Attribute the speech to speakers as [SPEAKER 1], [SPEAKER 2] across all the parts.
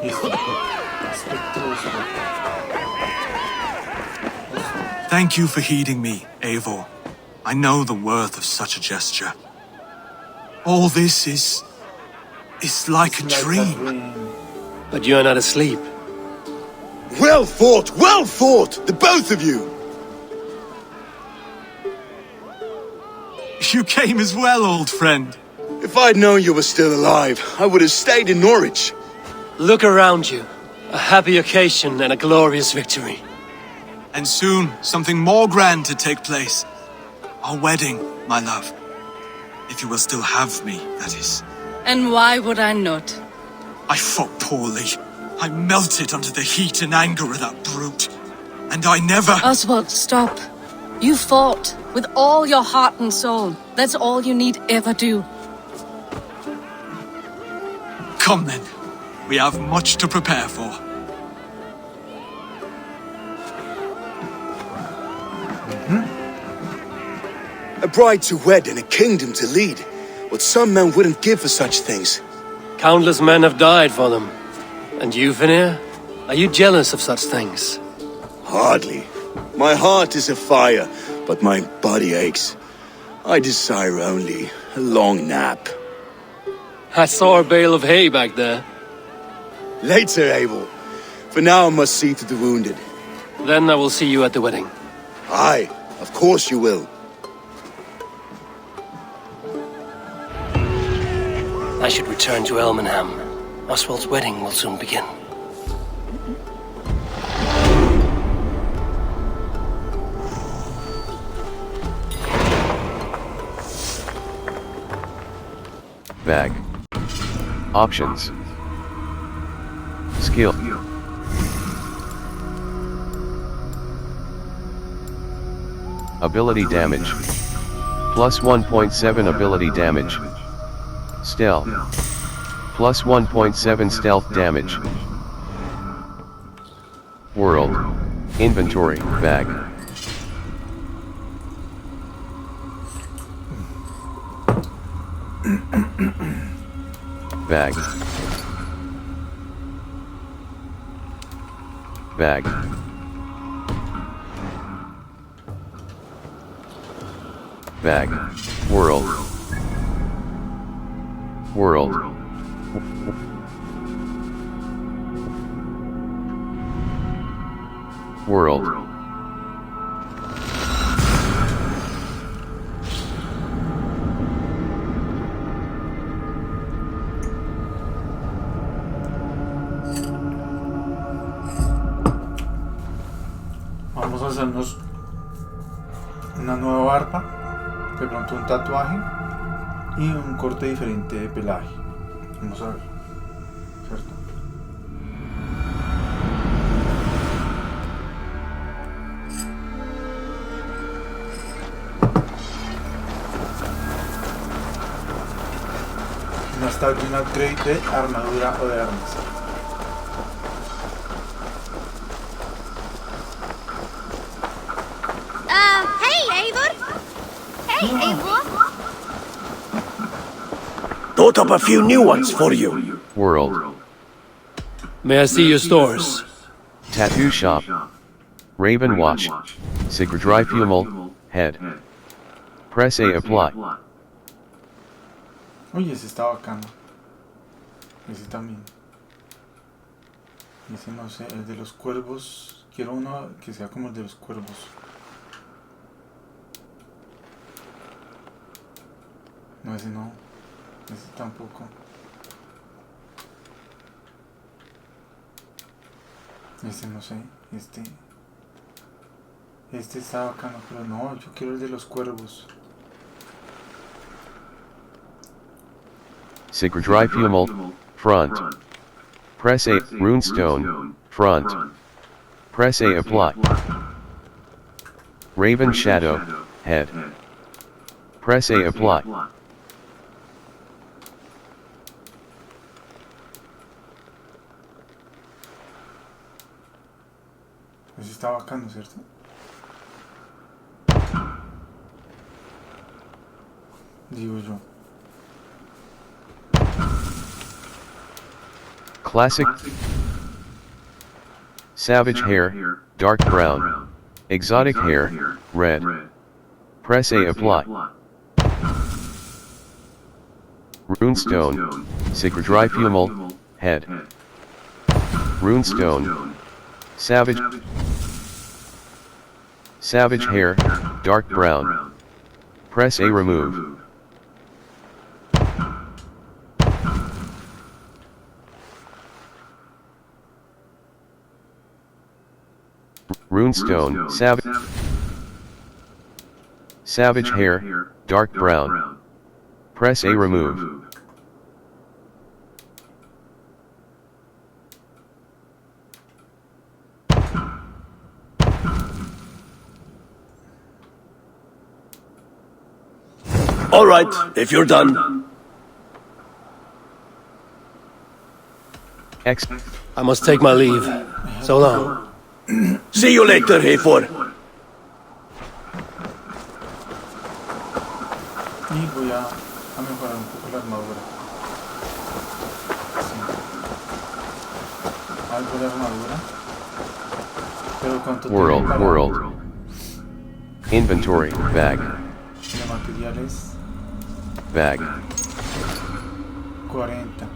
[SPEAKER 1] Listo. Espectroso.
[SPEAKER 2] Thank you for heeding me, Eivor. I know the worth of such a gesture. All this is like a dream.
[SPEAKER 3] But you are not asleep.
[SPEAKER 4] Well fought, the both of you!
[SPEAKER 2] You came as well, old friend.
[SPEAKER 4] If I'd known you were still alive, I would have stayed in Norwich.
[SPEAKER 3] Look around you. A happy occasion and a glorious victory.
[SPEAKER 2] And soon, something more grand to take place. Our wedding, my love. If you will still have me, that is.
[SPEAKER 5] And why would I not?
[SPEAKER 2] I fought poorly. I melted under the heat and anger of that brute. And I never...
[SPEAKER 5] Oswald, stop. You fought with all your heart and soul. That's all you need ever do.
[SPEAKER 2] Come then. We have much to prepare for.
[SPEAKER 4] A bride to wed and a kingdom to lead. What some men wouldn't give for such things.
[SPEAKER 3] Countless men have died for them. And you, Vanir? Are you jealous of such things?
[SPEAKER 4] Hardly. My heart is afire, but my body aches. I desire only a long nap.
[SPEAKER 3] I saw a bale of hay back there.
[SPEAKER 4] Later, Abel. For now I must see to the wounded.
[SPEAKER 3] Then I will see you at the wedding.
[SPEAKER 4] Aye, of course you will.
[SPEAKER 3] I should return to Elmenham. Oswald's wedding will soon begin.
[SPEAKER 6] Bag. Options. Skill. Ability damage. Plus 1.7 ability damage. Stealth. Plus 1.7 stealth damage. World. Inventory. Bag. Bag. Bag. Bag. World. World. World.
[SPEAKER 1] Vamos a hacernos una nueva barba, de pronto un tatuaje y un corte diferente de pelaje. Vamos a ver, ¿cierto? No está de un upgrade de armadura o de armas.
[SPEAKER 7] Hey, Eivor! Hey, Eivor!
[SPEAKER 8] Thought up a few new ones for you.
[SPEAKER 6] World.
[SPEAKER 3] May I see your stores?
[SPEAKER 6] Tattoo shop. Raven watch. Sigurdry Fumel. Head. Press A apply.
[SPEAKER 1] Oye, ese está bacano. Ese también. Ese no sé, el de los cuervos. Quiero uno que sea como el de los cuervos. No, ese no. Ese tampoco. Este no sé. Este está bacano, pero no, yo quiero el de los cuervos.
[SPEAKER 6] Sigurdry Fumel. Front. Press A. Runestone. Front. Press A apply. Raven shadow. Head. Press A apply.
[SPEAKER 1] Ese está bacano, ¿cierto? Digo yo.
[SPEAKER 6] Classic. Savage hair, dark brown. Exotic hair, red. Press A apply. Runestone, Sigurdryfumal, head. Runestone. Savage hair, dark brown. Press A remove. Runestone, savage hair, dark brown. Press A remove.
[SPEAKER 8] All right, if you're done.
[SPEAKER 6] X.
[SPEAKER 3] I must take my leave. So long.
[SPEAKER 8] See you later, Eivor.
[SPEAKER 1] Y voy a mejorar un poco la armadura. Sí. Algo de armadura. Pero ¿cuánto tengo para
[SPEAKER 6] World. Inventory, bag.
[SPEAKER 1] de materiales?
[SPEAKER 6] Bag.
[SPEAKER 1] 40.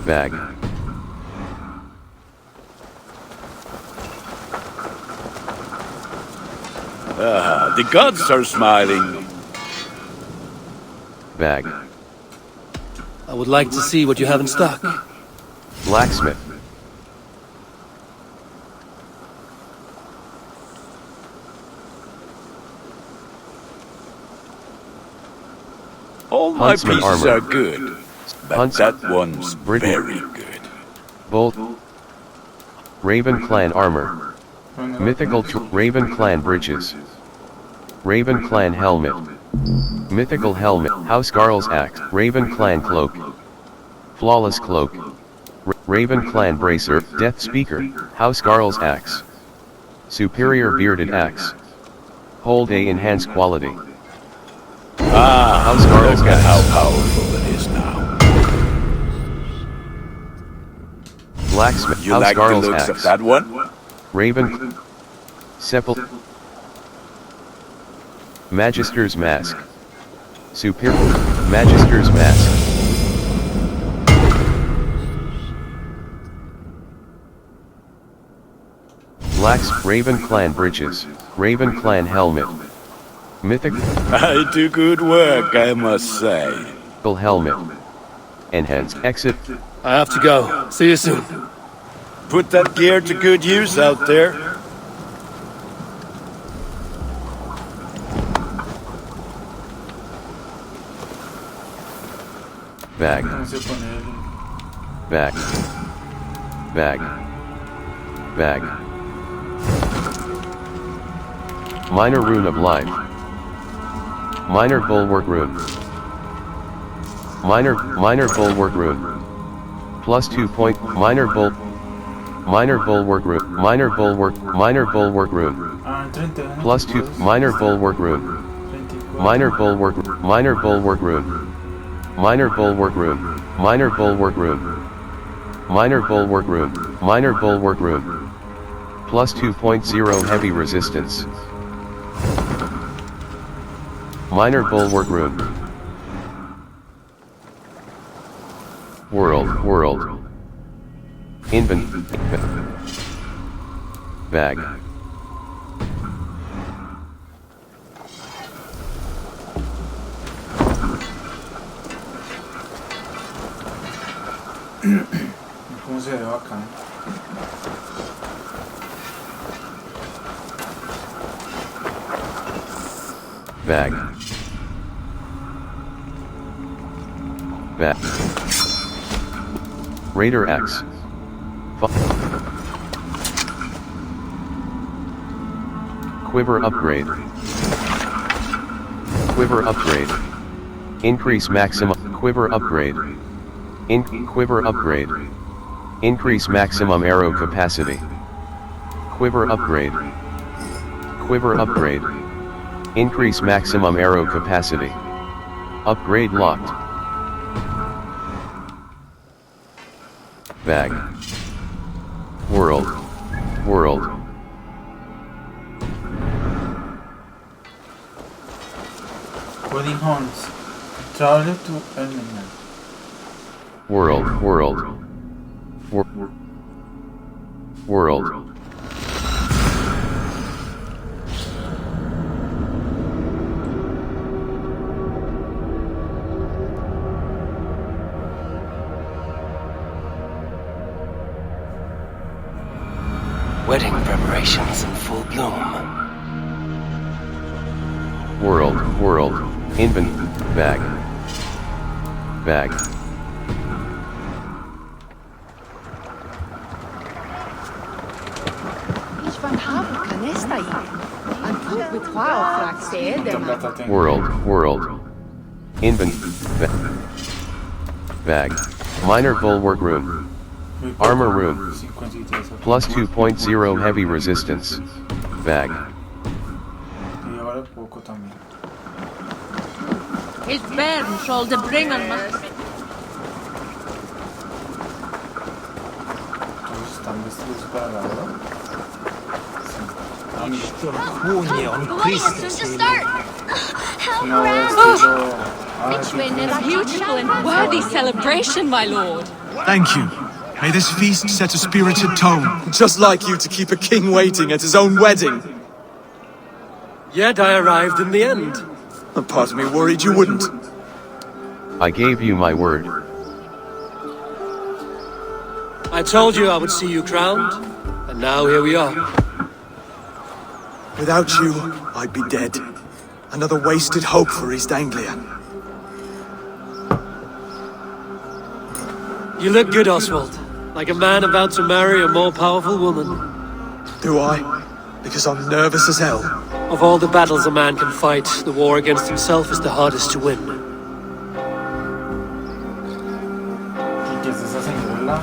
[SPEAKER 6] Bag.
[SPEAKER 4] The gods are smiling.
[SPEAKER 6] Bag.
[SPEAKER 3] I would like to see what you have in stock.
[SPEAKER 6] Blacksmith.
[SPEAKER 4] All my
[SPEAKER 6] Huntsman
[SPEAKER 4] pieces
[SPEAKER 6] armor.
[SPEAKER 4] are good, but
[SPEAKER 6] Huntsman.
[SPEAKER 4] that one's very good.
[SPEAKER 6] Bolt. Raven Clan armor. Mythical Raven Clan breeches. Raven Clan helmet. Mythical helmet. House Garl's axe. Raven Clan cloak. Flawless cloak. Raven Clan bracer. Death speaker. House Garl's axe. Superior bearded axe. Hold A enhanced quality. House Garl's
[SPEAKER 4] Look at
[SPEAKER 6] axe.
[SPEAKER 4] how powerful it is now.
[SPEAKER 6] Blacksmith.
[SPEAKER 4] You
[SPEAKER 6] House
[SPEAKER 4] like the
[SPEAKER 6] Garl's
[SPEAKER 4] looks
[SPEAKER 6] axe.
[SPEAKER 4] of that one?
[SPEAKER 6] Raven. Magister's mask. Superior. Magister's mask. Blacks. Raven Clan breeches. Raven Clan helmet. Mythical
[SPEAKER 4] I do good work, I must say.
[SPEAKER 6] helmet. Enhanced exit.
[SPEAKER 3] I have to go. See you soon.
[SPEAKER 4] Put that gear to good use out there.
[SPEAKER 6] Bag.
[SPEAKER 1] ¿Cómo se pone el...?
[SPEAKER 6] Bag. Bag. Bag. Minor rune of life. Minor bulwark rune. Minor bulwark rune. Plus 2 point. Minor bulwark rune. Minor bulwark rune.
[SPEAKER 1] Ah, 30.
[SPEAKER 6] Plus 2. Minor bulwark rune.
[SPEAKER 1] 24.
[SPEAKER 6] Minor bulwark rune. Minor bulwark rune. Minor bulwark rune. Minor bulwark rune. Minor bulwark rune. Minor bulwark rune. Plus 2.0 heavy resistance. Minor bulwark rune. World. Bag.
[SPEAKER 1] ¿Cómo se ve acá?
[SPEAKER 6] Bag. Bag. Raider X. Quiver upgrade. Quiver upgrade. Increase maximum quiver upgrade. Quiver upgrade. Increase maximum arrow capacity. Quiver upgrade. Quiver upgrade. Increase maximum arrow capacity. Upgrade locked. Bag. World. World.
[SPEAKER 1] Wedding horns. Travel to Elmenland.
[SPEAKER 6] World. World. World.
[SPEAKER 3] Wedding preparations in full bloom.
[SPEAKER 6] World. World. Bag. Bag.
[SPEAKER 9] Ich van haben canesta hier. An put with wow frax de
[SPEAKER 6] World. World. Bag. Minor bulwark room. Armor room. Plus 2.0 heavy resistance. Bag.
[SPEAKER 1] Y ahora poco también.
[SPEAKER 5] His bairn shall the bring on my...
[SPEAKER 1] Todos están vestidos para la hora.
[SPEAKER 7] Wedding is soon to start. Help
[SPEAKER 1] No,
[SPEAKER 7] around.
[SPEAKER 1] estilo...
[SPEAKER 5] Beautiful and worthy celebration, my lord.
[SPEAKER 2] Thank you. May this feast set a spirited tone.
[SPEAKER 10] Just like you to keep a king waiting at his own wedding.
[SPEAKER 3] Yet I arrived in the end.
[SPEAKER 10] A part of me worried you wouldn't.
[SPEAKER 6] I gave you my word.
[SPEAKER 3] I told you I would see you crowned, and now here we are.
[SPEAKER 10] Without you, I'd be dead. Another wasted hope for East Anglia.
[SPEAKER 3] You look good, Oswald. Like a man about to marry a more powerful woman.
[SPEAKER 10] Do I? Because I'm nervous as hell.
[SPEAKER 3] Of all the battles a man can fight, the war against himself is the hardest to win.
[SPEAKER 1] ¿Y qué es esa señora?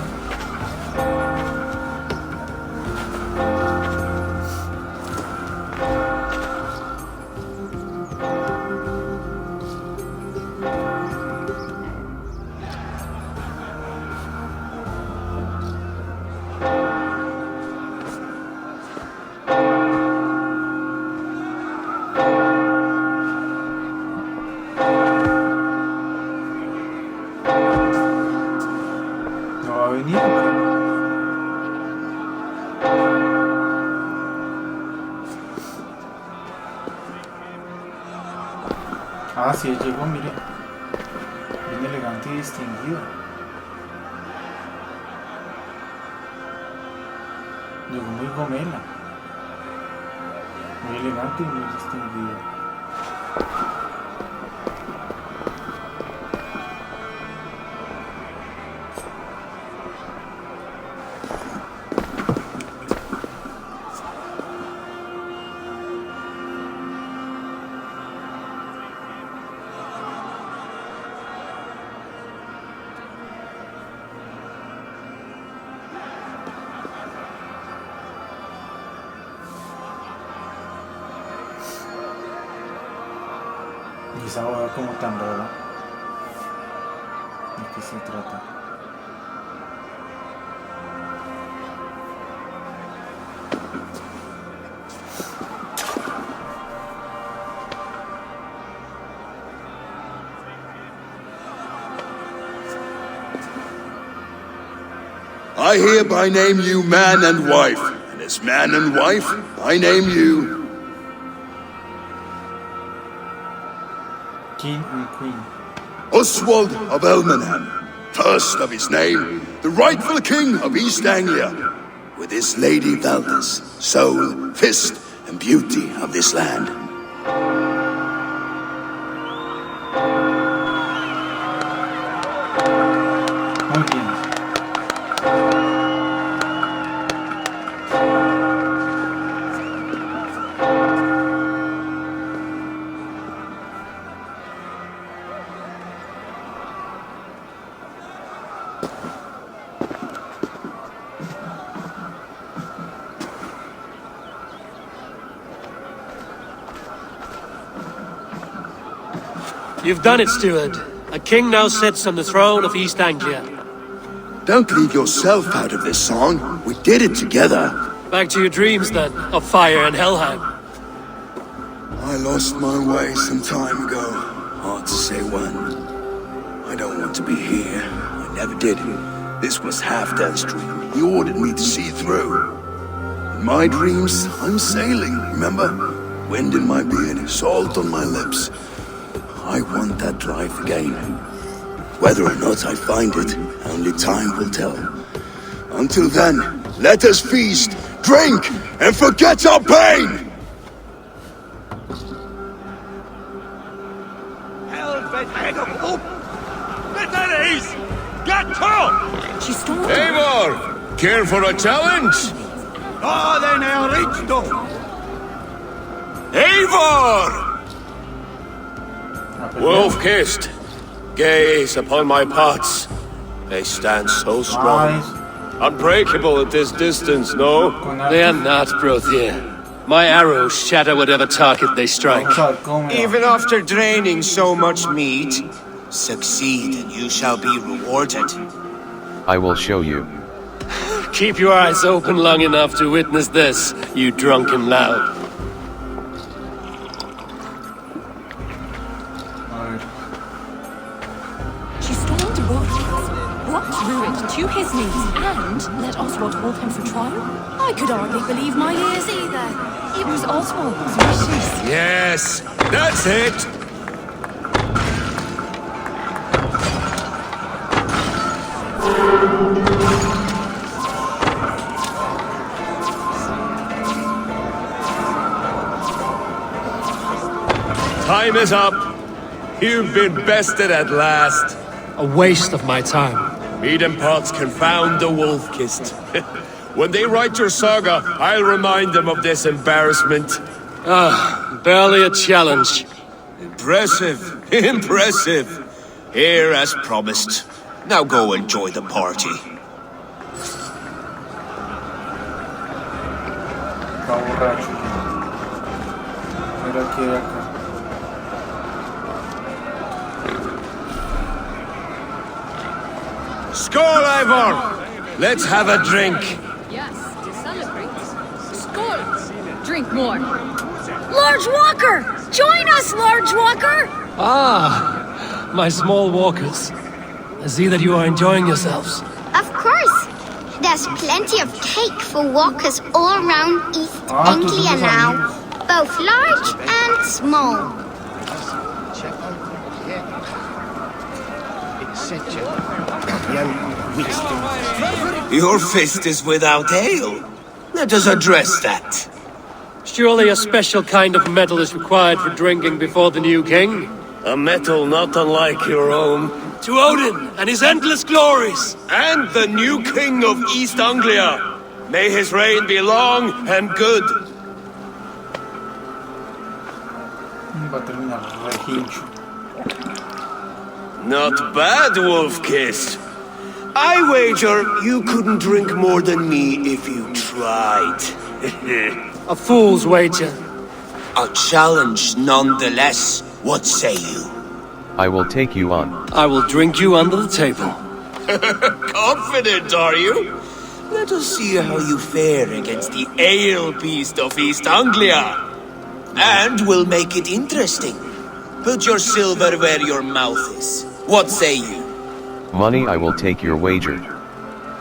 [SPEAKER 1] ¿No va a venir? Ah, sí, llegó, mire. Bien elegante y distinguido. Llegó muy gomela. Muy elegante y muy distinguido. Y esa boda como tan rara. ¿De qué se trata?
[SPEAKER 4] I hereby name you man and wife, and as man and wife, I name you
[SPEAKER 1] King and Queen.
[SPEAKER 4] Oswald of Elmenham, first of his name, the rightful king of East Anglia, with his lady Valdis, soul, fist, and beauty of this land.
[SPEAKER 1] Muy bien.
[SPEAKER 3] You've done it, steward. A king now sits on the throne of East Anglia.
[SPEAKER 4] Don't leave yourself out of this song. We did it together.
[SPEAKER 3] Back to your dreams, then, of fire and Helheim.
[SPEAKER 4] I lost my way some time ago. Hard to say when. I don't want to be here. I never did. This was Halfdan's dream. He ordered me to see through. In my dreams, I'm sailing, remember? Wind in my beard, salt on my lips. I want that life again. Whether or not I find it, only time will tell. Until then, let us feast, drink, and forget our pain!
[SPEAKER 9] She stole it.
[SPEAKER 8] Eivor, care for a challenge?
[SPEAKER 10] Den är riktigt!
[SPEAKER 8] Eivor! Wolf-kissed, gaze upon my pots. They stand so strong. Unbreakable at this distance, no?
[SPEAKER 3] They are not, Brothier. My arrows shatter whatever target they strike.
[SPEAKER 7] Even after draining so much meat, succeed and you shall be rewarded.
[SPEAKER 6] I will show you.
[SPEAKER 3] Keep your eyes open long enough to witness this, you drunken lout.
[SPEAKER 9] She stormed Rothes, brought Druid to his knees, and let Oswald hold him for trial? I could hardly believe my ears either. It was Oswald's wishes.
[SPEAKER 8] Yes, that's it! Time is up. You've been bested at last.
[SPEAKER 3] A waste of my time.
[SPEAKER 8] Mead and pots confound the wolf-kissed. When they write your saga, I'll remind them of this embarrassment.
[SPEAKER 3] Barely a challenge.
[SPEAKER 7] Impressive, impressive. Here as promised. Now go enjoy the party.
[SPEAKER 1] Está borracho. Mira qué hay acá.
[SPEAKER 8] Skål, Eivor! Let's have a drink.
[SPEAKER 5] Yes, to celebrate. Skål! Drink more. Large Walker! Join us, Large Walker!
[SPEAKER 3] Ah, my small walkers. I see that you are enjoying yourselves.
[SPEAKER 11] Of course. There's plenty of cake for walkers all around East Anglia now. Both large and small.
[SPEAKER 7] Your fist is without ale. Let us address that.
[SPEAKER 3] Surely a special kind of metal is required for drinking before the new king?
[SPEAKER 8] A metal not unlike your own.
[SPEAKER 3] To Odin and his endless glories!
[SPEAKER 8] And the new king of East Anglia. May his reign be long and good.
[SPEAKER 1] Va a terminar rehincho.
[SPEAKER 8] Not bad, Wolf-kissed. I wager you couldn't drink more than me if you tried.
[SPEAKER 3] A fool's wager.
[SPEAKER 7] A challenge nonetheless. What say you?
[SPEAKER 6] I will take you on.
[SPEAKER 3] I will drink you under the table.
[SPEAKER 8] Confident, are you?
[SPEAKER 7] Let us see how you fare against the ale beast of East Anglia. And we'll make it interesting. Put your silver where your mouth is. What say you?
[SPEAKER 6] Money, I will take your wager.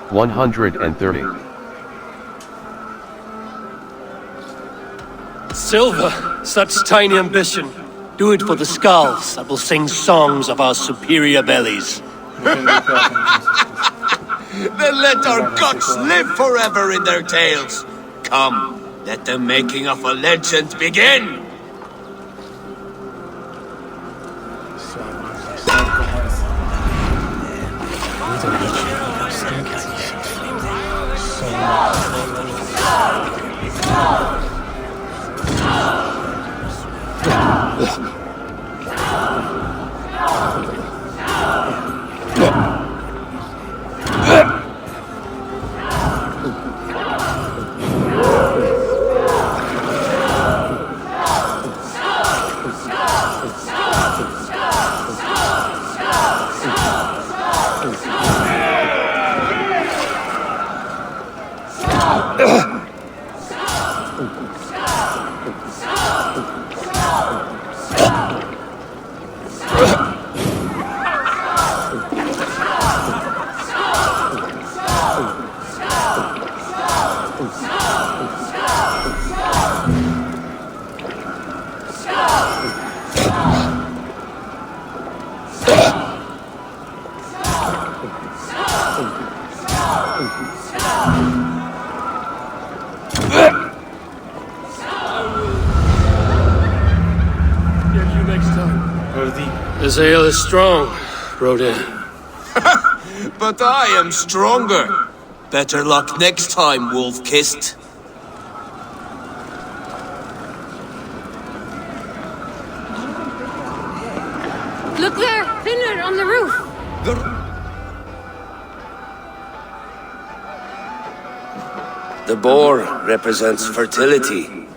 [SPEAKER 6] 130.
[SPEAKER 3] Silver, such tiny ambition. Do it for the skulls that will sing songs of our superior bellies.
[SPEAKER 7] Then let our guts live forever in their tales. Come, let the making of a legend begin.
[SPEAKER 3] This ale is strong, Rodin.
[SPEAKER 7] But I am stronger. Better luck next time, wolf-kissed.
[SPEAKER 5] Look there! Finland on the roof!
[SPEAKER 8] The boar represents fertility.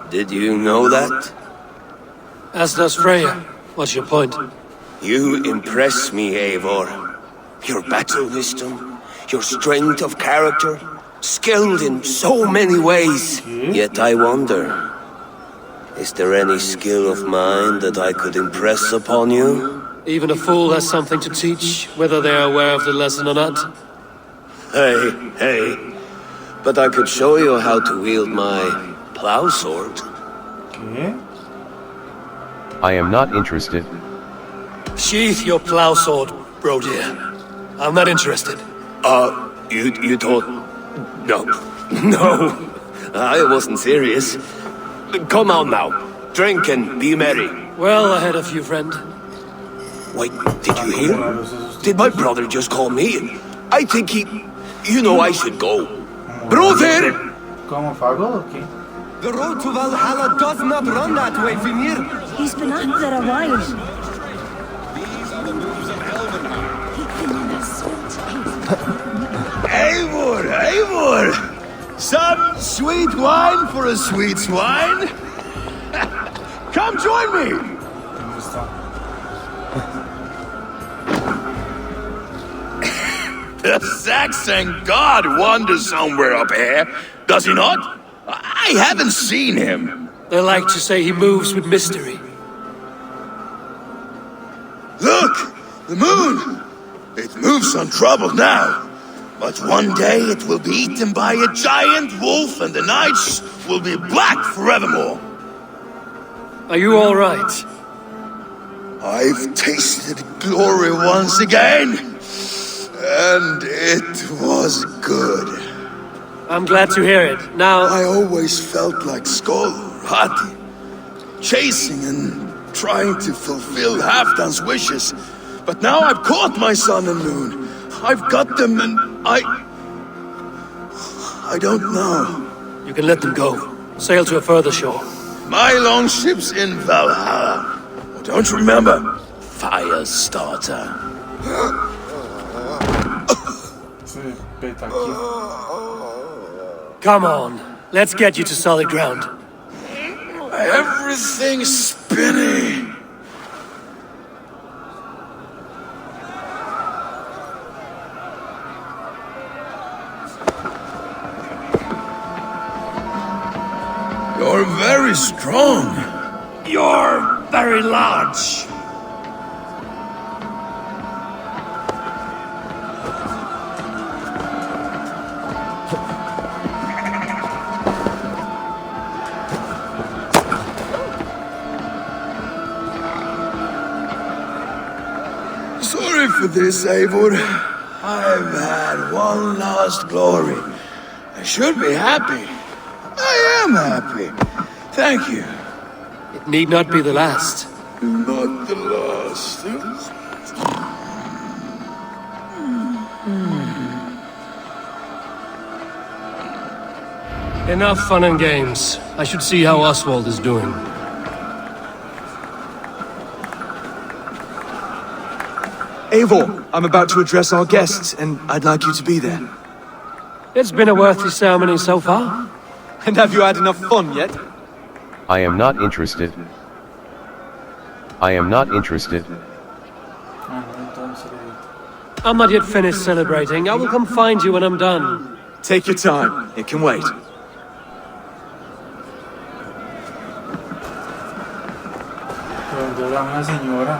[SPEAKER 8] Did you know that?
[SPEAKER 3] As does Freya. What's your point?
[SPEAKER 8] You impress me, Eivor. Your battle wisdom, your strength of character, skilled in so many ways. Yet I wonder, is there any skill of mine that I could impress upon you?
[SPEAKER 3] Even a fool has something to teach, whether they are aware of the lesson or not.
[SPEAKER 8] Hey. But I could show you how to wield my plow sword.
[SPEAKER 1] Okay.
[SPEAKER 6] I am not interested.
[SPEAKER 3] Sheath your plow sword, bro dear. I'm not interested.
[SPEAKER 8] You thought... No, I wasn't serious. Come on now, drink and be merry.
[SPEAKER 3] Well ahead of you, friend.
[SPEAKER 7] Wait, did you hear? Did my brother just call me? I think he... You know I should go. Brother!
[SPEAKER 1] ¿Cómo Fago? Okay.
[SPEAKER 12] The road to Valhalla does not run that way, Vimir.
[SPEAKER 9] He's been out there a while.
[SPEAKER 4] Eivor! Some sweet wine for a sweet swine? Come join me! The Saxon god wanders somewhere up here, does he not? I haven't seen him.
[SPEAKER 3] They like to say he moves with mystery.
[SPEAKER 4] Look! The moon! It moves untroubled now. But one day it will be eaten by a giant wolf and the nights will be black forevermore.
[SPEAKER 3] Are you all right?
[SPEAKER 4] I've tasted glory once again. And it was good.
[SPEAKER 3] I'm glad to hear it. Now...
[SPEAKER 4] I always felt like Skoll, Hati, chasing and trying to fulfill Halfdan's wishes. But now I've caught my sun and moon. I've got them and I don't know.
[SPEAKER 3] You can let them go. Sail to a further shore.
[SPEAKER 4] My longship's in Valhalla. Don't you remember? Firestarter.
[SPEAKER 3] Come on, let's get you to solid ground.
[SPEAKER 4] Everything's spinning. You're very strong. You're very large. Sorry for this, Eivor. I've had one last glory. I should be happy. I am happy. Thank you.
[SPEAKER 3] It need not be the last.
[SPEAKER 4] Not the last.
[SPEAKER 3] Enough fun and games. I should see how Oswald is doing.
[SPEAKER 10] Eivor, I'm about to address our guests, and I'd like you to be there.
[SPEAKER 3] It's been a worthy ceremony so far.
[SPEAKER 10] And have you had enough fun yet?
[SPEAKER 6] I am not interested. I am not interested.
[SPEAKER 3] I'm not yet finished celebrating. I will come find you when I'm done.
[SPEAKER 10] Take your time. It can wait.
[SPEAKER 1] Una señora.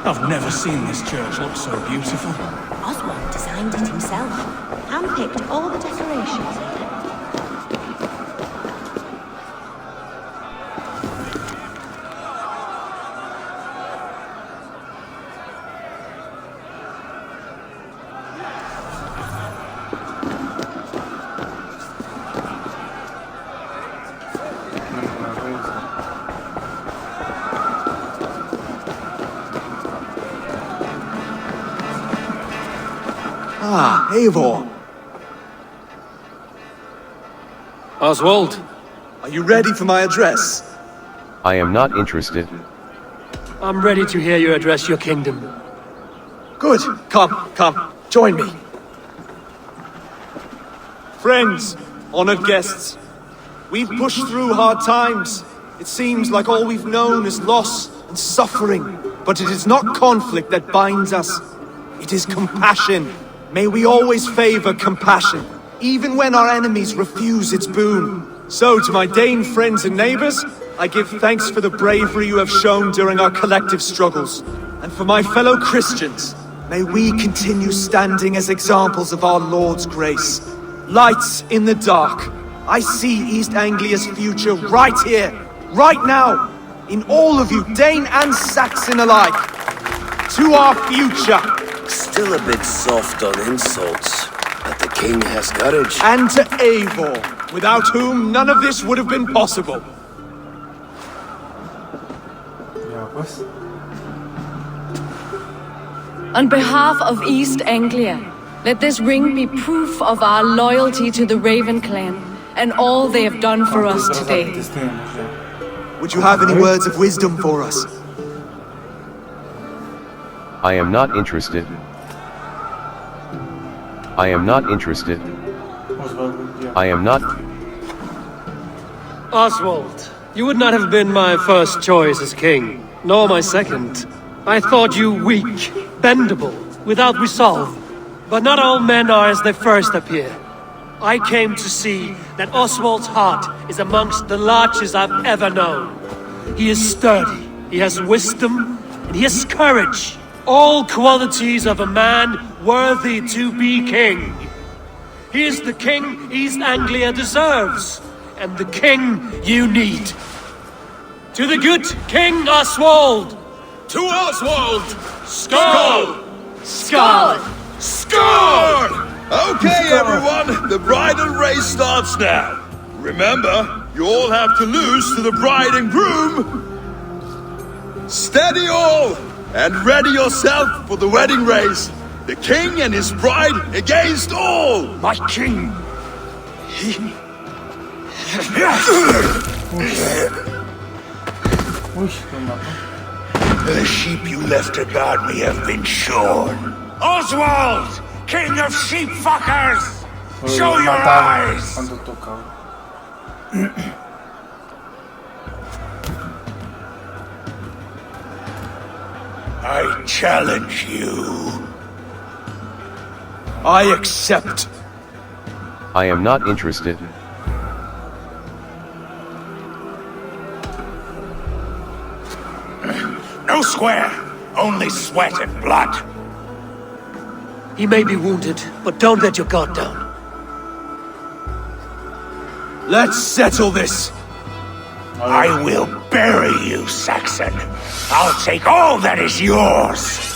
[SPEAKER 2] I've never seen this church look so beautiful.
[SPEAKER 9] Oswald designed it himself. Handpicked all the decorations.
[SPEAKER 10] Ah, Eivor.
[SPEAKER 3] Oswald,
[SPEAKER 10] Are you ready for my address?
[SPEAKER 6] I am not interested.
[SPEAKER 3] I'm ready to hear you address your kingdom.
[SPEAKER 10] Good. Come. Join me. Friends, honored guests, we've pushed through hard times. It seems like all we've known is loss and suffering. But it is not conflict that binds us. It is compassion. May we always favor compassion, even when our enemies refuse its boon. So, to my Dane friends and neighbors, I give thanks for the bravery you have shown during our collective struggles. And for my fellow Christians, may we continue standing as examples of our Lord's grace. Lights in the dark. I see East Anglia's future right here, right now, in all of you, Dane and Saxon alike. To our future.
[SPEAKER 8] Still a bit soft on insults, but the king has courage.
[SPEAKER 10] And to Eivor, without whom none of this would have been possible.
[SPEAKER 5] On behalf of East Anglia, let this ring be proof of our loyalty to the Raven clan and all they have done for us today.
[SPEAKER 10] Would you have any words of wisdom for us?
[SPEAKER 6] I am not interested. I am not interested. I am not.
[SPEAKER 3] Oswald, you would not have been my first choice as king, nor my second. I thought you weak, bendable, without resolve. But not all men are as they first appear. I came to see that Oswald's heart is amongst the largest I've ever known. He is sturdy, he has wisdom, and he has courage. All qualities of a man worthy to be king. He is the king East Anglia deserves, and the king you need. To the good King Oswald!
[SPEAKER 4] To Oswald!
[SPEAKER 3] Skull!
[SPEAKER 5] Skull!
[SPEAKER 4] Score! Okay, everyone, the bridal race starts now. Remember, you all have to lose to the bride and groom. Steady all, and ready yourself for the wedding race. The king and his bride against all.
[SPEAKER 3] My king!
[SPEAKER 4] The sheep you left to guard me have been shorn. Oswald! King of sheep fuckers! Show your eyes! I challenge you.
[SPEAKER 10] I accept.
[SPEAKER 6] I am not interested.
[SPEAKER 4] No square, only sweat and blood.
[SPEAKER 3] He may be wounded, but don't let your guard down.
[SPEAKER 10] Let's settle this.
[SPEAKER 4] I will bury you, Saxon. I'll take all that is yours.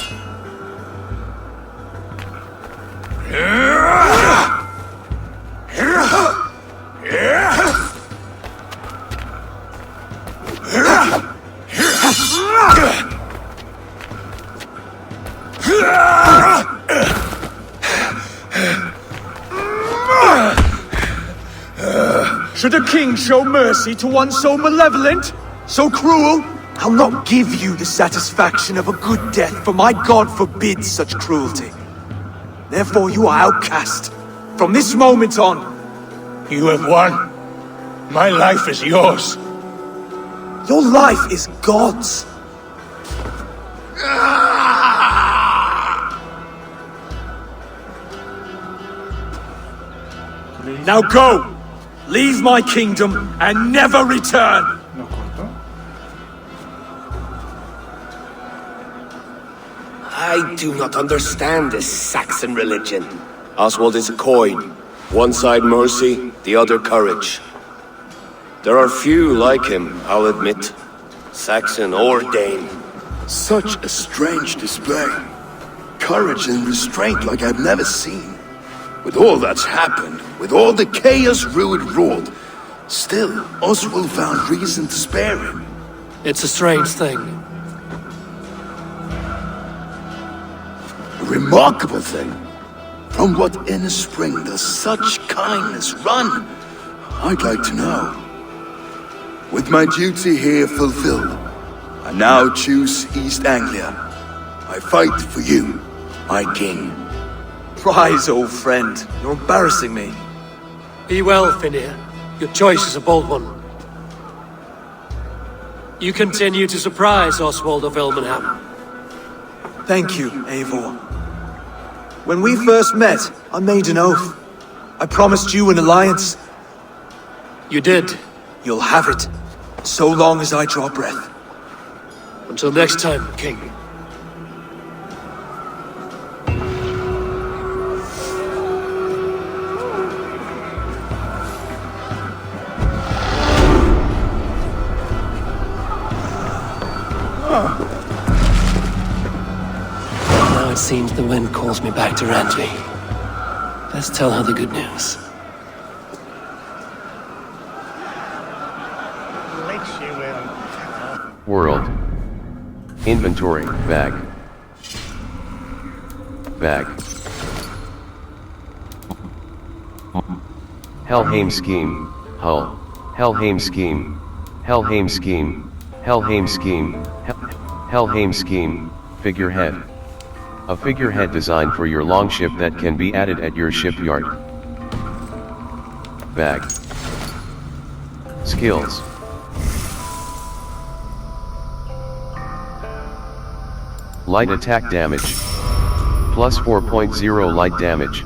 [SPEAKER 10] Should a king show mercy to one so malevolent, so cruel? I'll not give you the satisfaction of a good death, for my God forbids such cruelty. Therefore you are outcast. From this moment on.
[SPEAKER 4] You have won. My life is yours.
[SPEAKER 10] Your life is God's. Now go! Leave my kingdom and never return!
[SPEAKER 8] I do not understand this Saxon religion. Oswald is a coin. One side mercy, the other courage. There are few like him, I'll admit. Saxon or Dane.
[SPEAKER 4] Such a strange display. Courage and restraint like I've never seen. With all that's happened, with all the chaos Rued wrought, still, Oswald found reason to spare him.
[SPEAKER 3] It's a strange thing.
[SPEAKER 4] A remarkable thing. From what inner spring does such kindness run? I'd like to know. With my duty here fulfilled, I now choose East Anglia. I fight for you, my king.
[SPEAKER 10] Rise, old friend. You're embarrassing me.
[SPEAKER 3] Be well, Finir. Your choice is a bold one. You continue to surprise Oswald of Ilmenham.
[SPEAKER 10] Thank you, Eivor. When we first met, I made an oath. I promised you an alliance.
[SPEAKER 3] You did.
[SPEAKER 10] You'll have it, so long as I draw breath.
[SPEAKER 3] Until next time, King. Now it seems the wind calls me back to Randvi. Let's tell her the good news.
[SPEAKER 6] World. Inventory, bag. Bag. Helheim scheme, hull. Helheim scheme. Helheim scheme. Helheim scheme. Helheim scheme, figurehead. A figurehead designed for your longship that can be added at your shipyard. Bag. Skills. Light attack damage. Plus 4.0 light damage.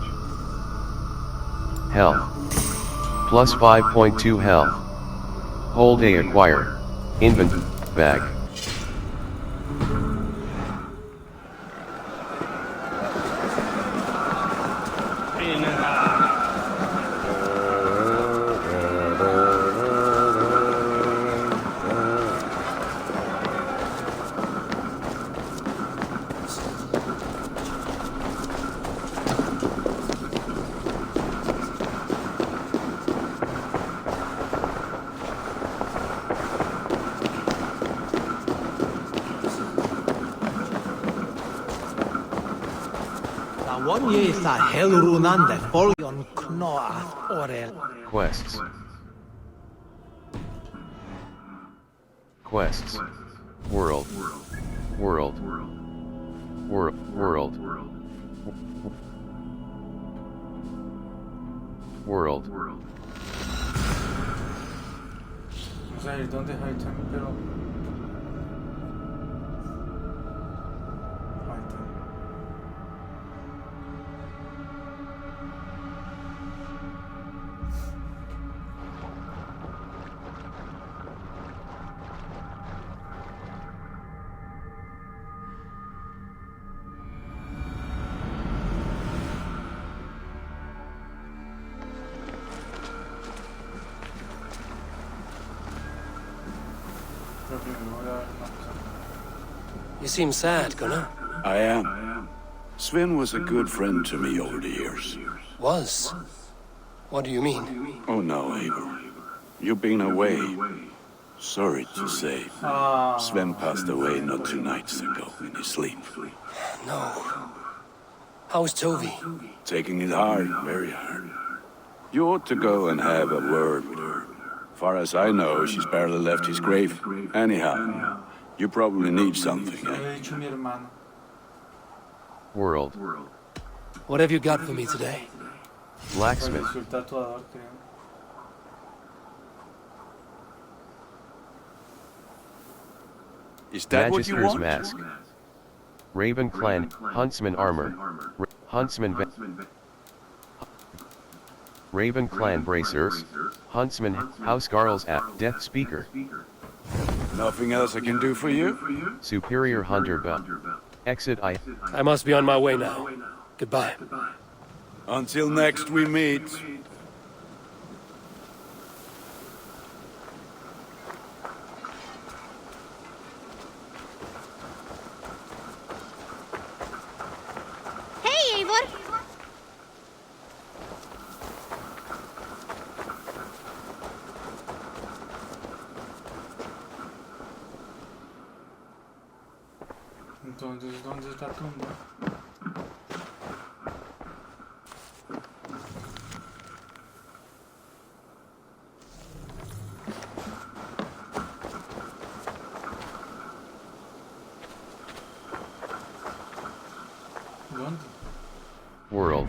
[SPEAKER 6] Health. Plus 5.2 health. Hold A acquire. Invent. Bag. Quests. Quests. World. World. World. World.
[SPEAKER 1] Vamos a ir donde Hightown, pero...
[SPEAKER 3] You seem sad, Gunnar.
[SPEAKER 4] I am. Sven was a good friend to me over the years.
[SPEAKER 3] Was? What do you mean?
[SPEAKER 4] Oh no, Eivor. You've been away. Sorry to say. Sven passed away not 2 nights ago in his sleep.
[SPEAKER 3] No. How is Tovi?
[SPEAKER 4] Taking it hard, very hard. You ought to go and have a word with her. Far as I know, she's barely left his grave. Anyhow, you probably need something, eh?
[SPEAKER 6] World.
[SPEAKER 3] What have you got for me today?
[SPEAKER 6] Blacksmith.
[SPEAKER 4] Is that what you
[SPEAKER 6] Magister's
[SPEAKER 4] want?
[SPEAKER 6] mask. Raven clan, huntsman armor. Huntsman Raven clan bracers. Huntsman house girls app death speaker.
[SPEAKER 4] Nothing else I can do for you?
[SPEAKER 6] Superior hunter belt. Exit I.
[SPEAKER 3] I must be on my way now. Goodbye.
[SPEAKER 4] Until next we meet.
[SPEAKER 11] Hey, Eivor!
[SPEAKER 1] Entonces, ¿dónde está tumba? ¿Dónde?
[SPEAKER 6] World.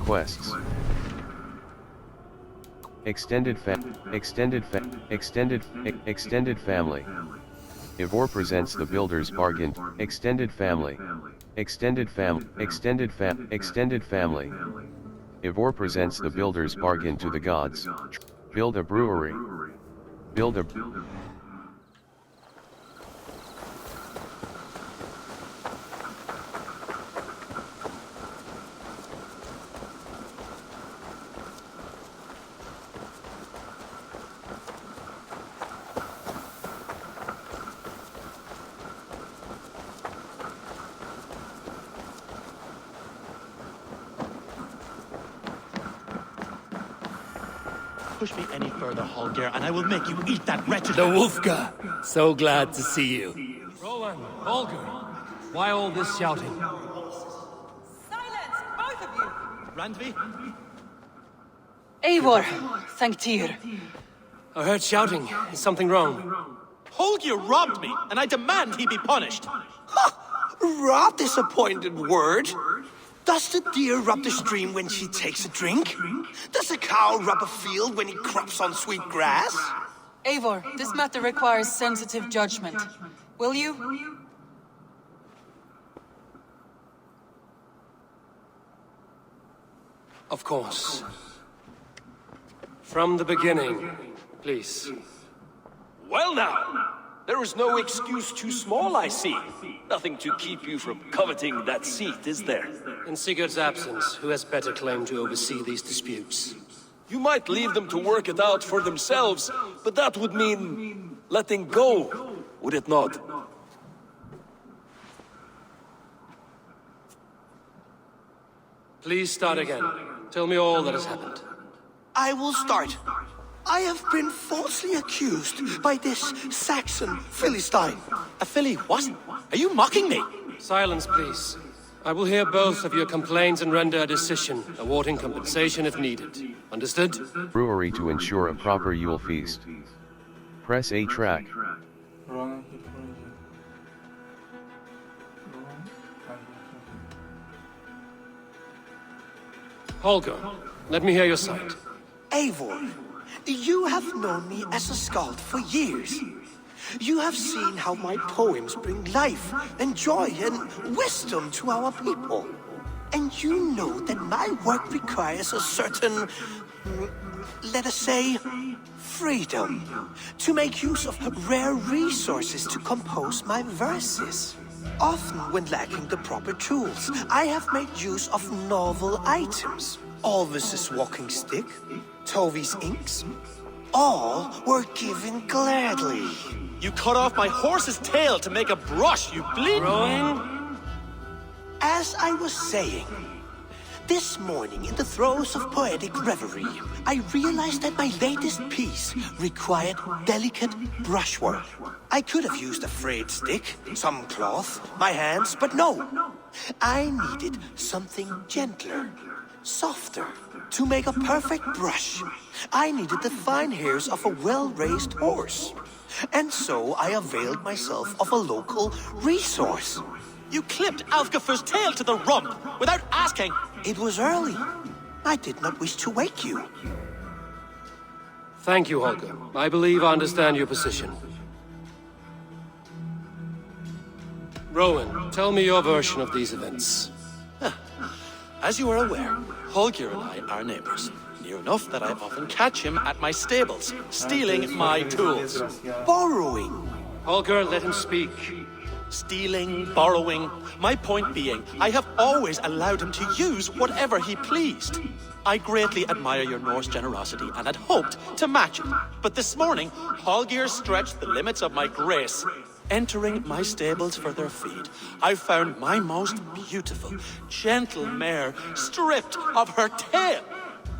[SPEAKER 6] Quests. Extended family. Ivor presents the Builder's Bargain. Extended family. Ivor presents the Builder's Bargain to the gods. Build a brewery. Build a...
[SPEAKER 13] Push me any further, Holger, and I will make you eat that wretched...
[SPEAKER 3] The Wolfka! So glad to see you. Rowan, Holger, why all this shouting?
[SPEAKER 9] Silence, both of you!
[SPEAKER 13] Randvi?
[SPEAKER 9] Eivor, thank Tyr.
[SPEAKER 3] I heard shouting. Is something wrong?
[SPEAKER 13] Holger robbed me, and I demand he be punished.
[SPEAKER 7] Rot is a pointed word. Does the deer rub the stream when she takes a drink? Does a cow rub a field when he crops on sweet grass?
[SPEAKER 9] Eivor, this matter requires sensitive judgment. Will you?
[SPEAKER 3] Of course. From the beginning, please.
[SPEAKER 8] Well now, there is no excuse too small, I see. Nothing to keep you from coveting that seat, is there?
[SPEAKER 3] In Sigurd's absence, who has better claim to oversee these disputes?
[SPEAKER 8] You might leave them to work it out for themselves, but that would mean letting go, would it not?
[SPEAKER 3] Please start again. Tell me all that has happened.
[SPEAKER 7] I will start. I have been falsely accused by this Saxon Philistine.
[SPEAKER 13] A filly what? Are you mocking me?
[SPEAKER 3] Silence, please. I will hear both of your complaints and render a decision, awarding compensation if needed. Understood?
[SPEAKER 6] Brewery to ensure a proper Yule feast. Press A track.
[SPEAKER 3] Holger, let me hear your side.
[SPEAKER 7] Eivor, you have known me as a skald for years. You have seen how my poems bring life and joy and wisdom to our people. And you know that my work requires a certain, let us say, freedom to make use of rare resources to compose my verses. Often when lacking the proper tools, I have made use of novel items. Alvis's walking stick, Tovi's inks, all were given gladly.
[SPEAKER 13] You cut off my horse's tail to make a brush, you bleed...
[SPEAKER 3] Rowan?
[SPEAKER 7] As I was saying, this morning in the throes of poetic reverie, I realized that my latest piece required delicate brushwork. I could have used a frayed stick, some cloth, my hands, but no. I needed something gentler, softer. To make a perfect brush, I needed the fine hairs of a well-raised horse. And so I availed myself of a local resource.
[SPEAKER 13] You clipped Alfgafur's tail to the rump, without asking.
[SPEAKER 7] It was early. I did not wish to wake you.
[SPEAKER 3] Thank you, Holger. I believe I understand your position. Rowan, tell me your version of these events.
[SPEAKER 13] As you are aware, Holger and I are neighbors. Near enough that I often catch him at my stables, stealing my tools. Borrowing.
[SPEAKER 3] Holger, let him speak.
[SPEAKER 13] Stealing, borrowing. My point being, I have always allowed him to use whatever he pleased. I greatly admire your Norse generosity and had hoped to match it. But this morning, Holger stretched the limits of my grace. Entering my stables for their feed, I found my most beautiful, gentle mare stripped of her tail.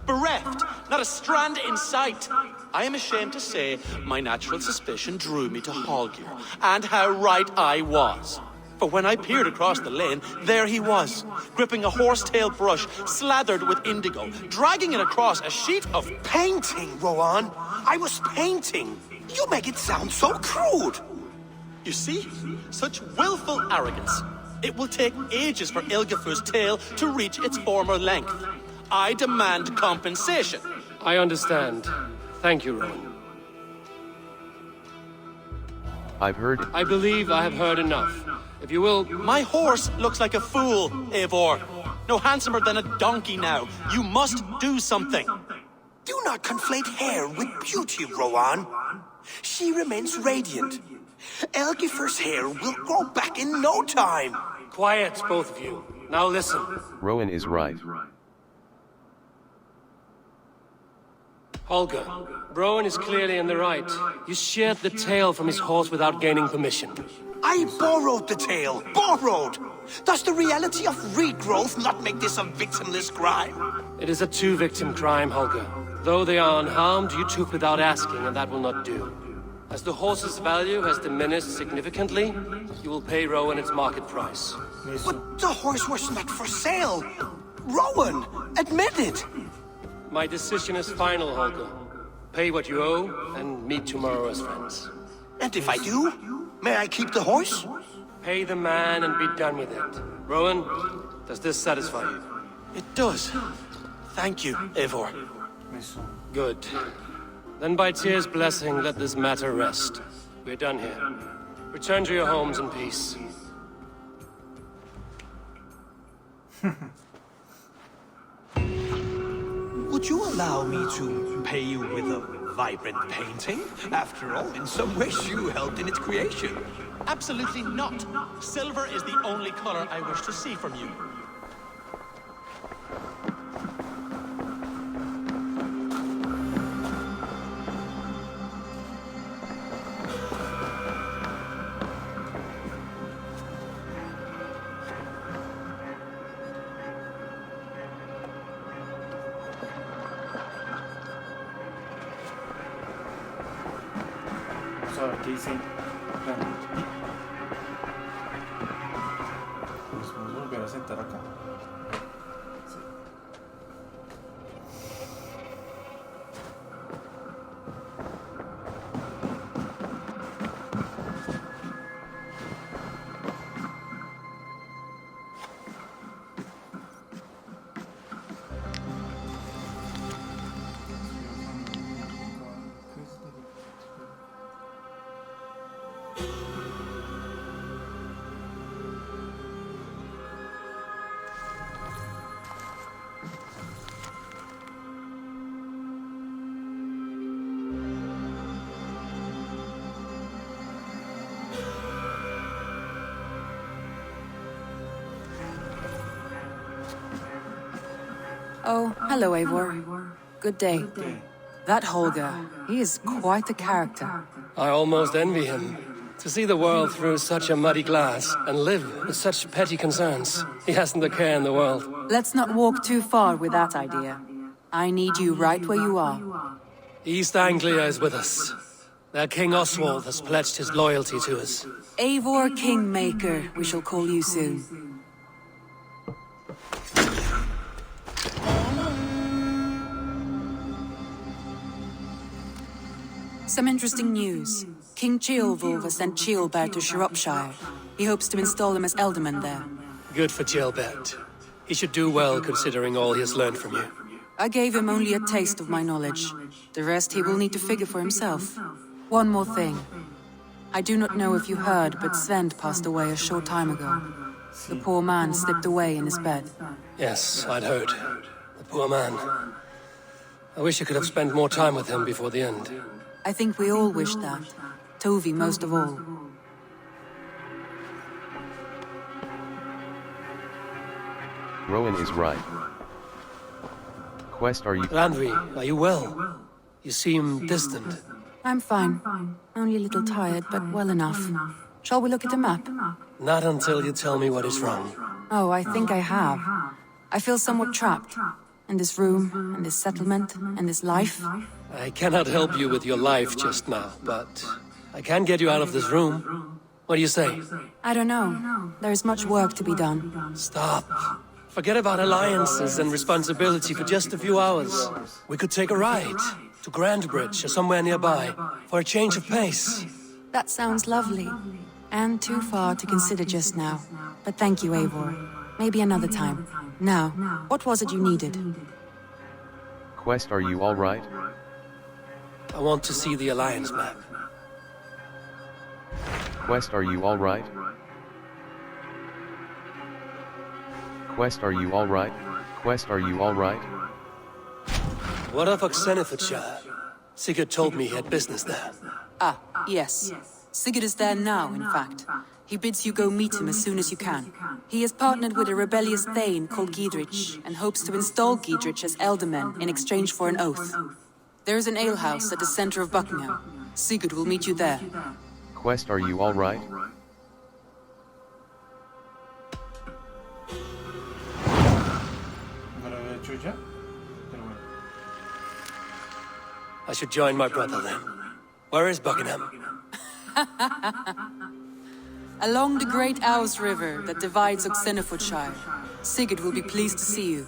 [SPEAKER 13] Bereft, not a strand in sight. I am ashamed to say my natural suspicion drew me to Holger, and how right I was. For when I peered across the lane, there he was, gripping a horsetail brush slathered with indigo, dragging it across a sheet of
[SPEAKER 7] Painting, Rowan. I was painting. You make it sound so crude.
[SPEAKER 13] You see? Such willful arrogance. It will take ages for Ilgefu's tail to reach its former length. I demand compensation.
[SPEAKER 3] I understand. Thank you, Rowan.
[SPEAKER 6] I've heard.
[SPEAKER 3] I believe I have heard enough. If you will...
[SPEAKER 13] My horse looks like a fool, Eivor. No handsomer than a donkey now. You must do something.
[SPEAKER 7] Do not conflate hair with beauty, Rowan. She remains radiant. Elgifer's hair will grow back in no time.
[SPEAKER 3] Quiet, both of you. Now listen.
[SPEAKER 6] Rowan is right.
[SPEAKER 3] Holger, Rowan is clearly in the right. You sheared the tail from his horse without gaining permission.
[SPEAKER 7] I borrowed the tail. Borrowed! Does the reality of regrowth not make this a victimless crime?
[SPEAKER 3] It is a two-victim crime, Holger. Though they are unharmed, you took without asking, and that will not do. As the horse's value has diminished significantly, you will pay Rowan its market price.
[SPEAKER 7] But the horse was not for sale. Rowan, admit it.
[SPEAKER 3] My decision is final, Holger. Pay what you owe, and meet tomorrow as friends.
[SPEAKER 7] And if I do, may I keep the horse?
[SPEAKER 3] Pay the man and be done with it. Rowan, does this satisfy you?
[SPEAKER 13] It does. Thank you, Eivor.
[SPEAKER 3] Good. Then by Tyr's blessing, let this matter rest. We're done here. Return to your homes in peace.
[SPEAKER 10] Would you allow me to pay you with a vibrant painting? After all, in some ways you helped in its creation.
[SPEAKER 13] Absolutely not. Silver is the only color I wish to see from you.
[SPEAKER 1] Vamos a ver qué dice realmente. Nos podemos volver a sentar acá. Sí.
[SPEAKER 5] Oh, hello, Eivor. Good day. That Holger, he is quite the character.
[SPEAKER 3] I almost envy him. To see the world through such a muddy glass and live with such petty concerns. He hasn't a care in the world.
[SPEAKER 5] Let's not walk too far with that idea. I need you right where you are.
[SPEAKER 3] East Anglia is with us. Their King Oswald has pledged his loyalty to us.
[SPEAKER 5] Eivor Kingmaker, we shall call you soon. Some interesting news. King Ceolwulf has sent Ceolbert to Shropshire. He hopes to install him as Elderman there.
[SPEAKER 3] Good for Ceolbert. He should do well considering all he has learned from you.
[SPEAKER 5] I gave him only a taste of my knowledge. The rest he will need to figure for himself. One more thing. I do not know if you heard, but Sven passed away a short time ago. The poor man slipped away in his bed.
[SPEAKER 3] Yes, I'd heard. The poor man. I wish I could have spent more time with him before the end.
[SPEAKER 5] I think we all wish that. Tovi most of all.
[SPEAKER 6] Rowan is right. Quest, are you...
[SPEAKER 3] Randvi, are you well? You seem distant.
[SPEAKER 5] I'm fine. Only a little tired, but well enough. Shall we look at the map?
[SPEAKER 3] Not until you tell me what is wrong.
[SPEAKER 5] Oh, I think I have. I feel somewhat trapped. In this room, in this settlement, in this life.
[SPEAKER 3] I cannot help you with your life just now, but I can get you out of this room. What do you say?
[SPEAKER 5] I don't know. There is much work to be done.
[SPEAKER 3] Stop. Forget about alliances and responsibility for just a few hours. We could take a ride to Grandbridge or somewhere nearby for a change of pace.
[SPEAKER 5] That sounds lovely. And too far to consider just now. But thank you, Eivor. Maybe another time. Now, what was it you needed?
[SPEAKER 6] Quest, are you alright?
[SPEAKER 3] I want to see the Alliance map.
[SPEAKER 6] Quest, are you alright? Quest, are you alright? Quest, are you alright?
[SPEAKER 3] What of Oxenfordshire? Sigurd told me he had business there.
[SPEAKER 5] Ah, yes. Sigurd is there now, in fact. He bids you go meet him as soon as you can. He has partnered with a rebellious Thane called Giedrich, and hopes to install Giedrich as Elderman in exchange for an oath. There is an alehouse at the center of Buckingham. Sigurd will meet you there.
[SPEAKER 6] Quest, are you alright?
[SPEAKER 3] I should join my brother then. Where is Buckingham?
[SPEAKER 5] Along the great Ouse River that divides Oxenfordshire. Sigurd will be pleased to see you.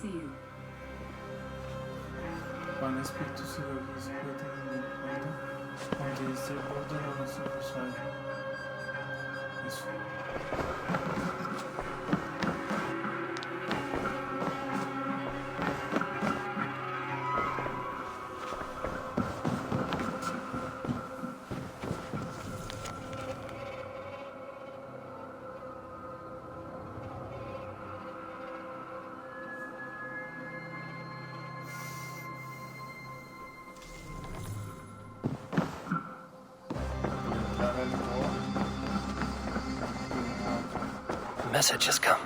[SPEAKER 3] A message has come.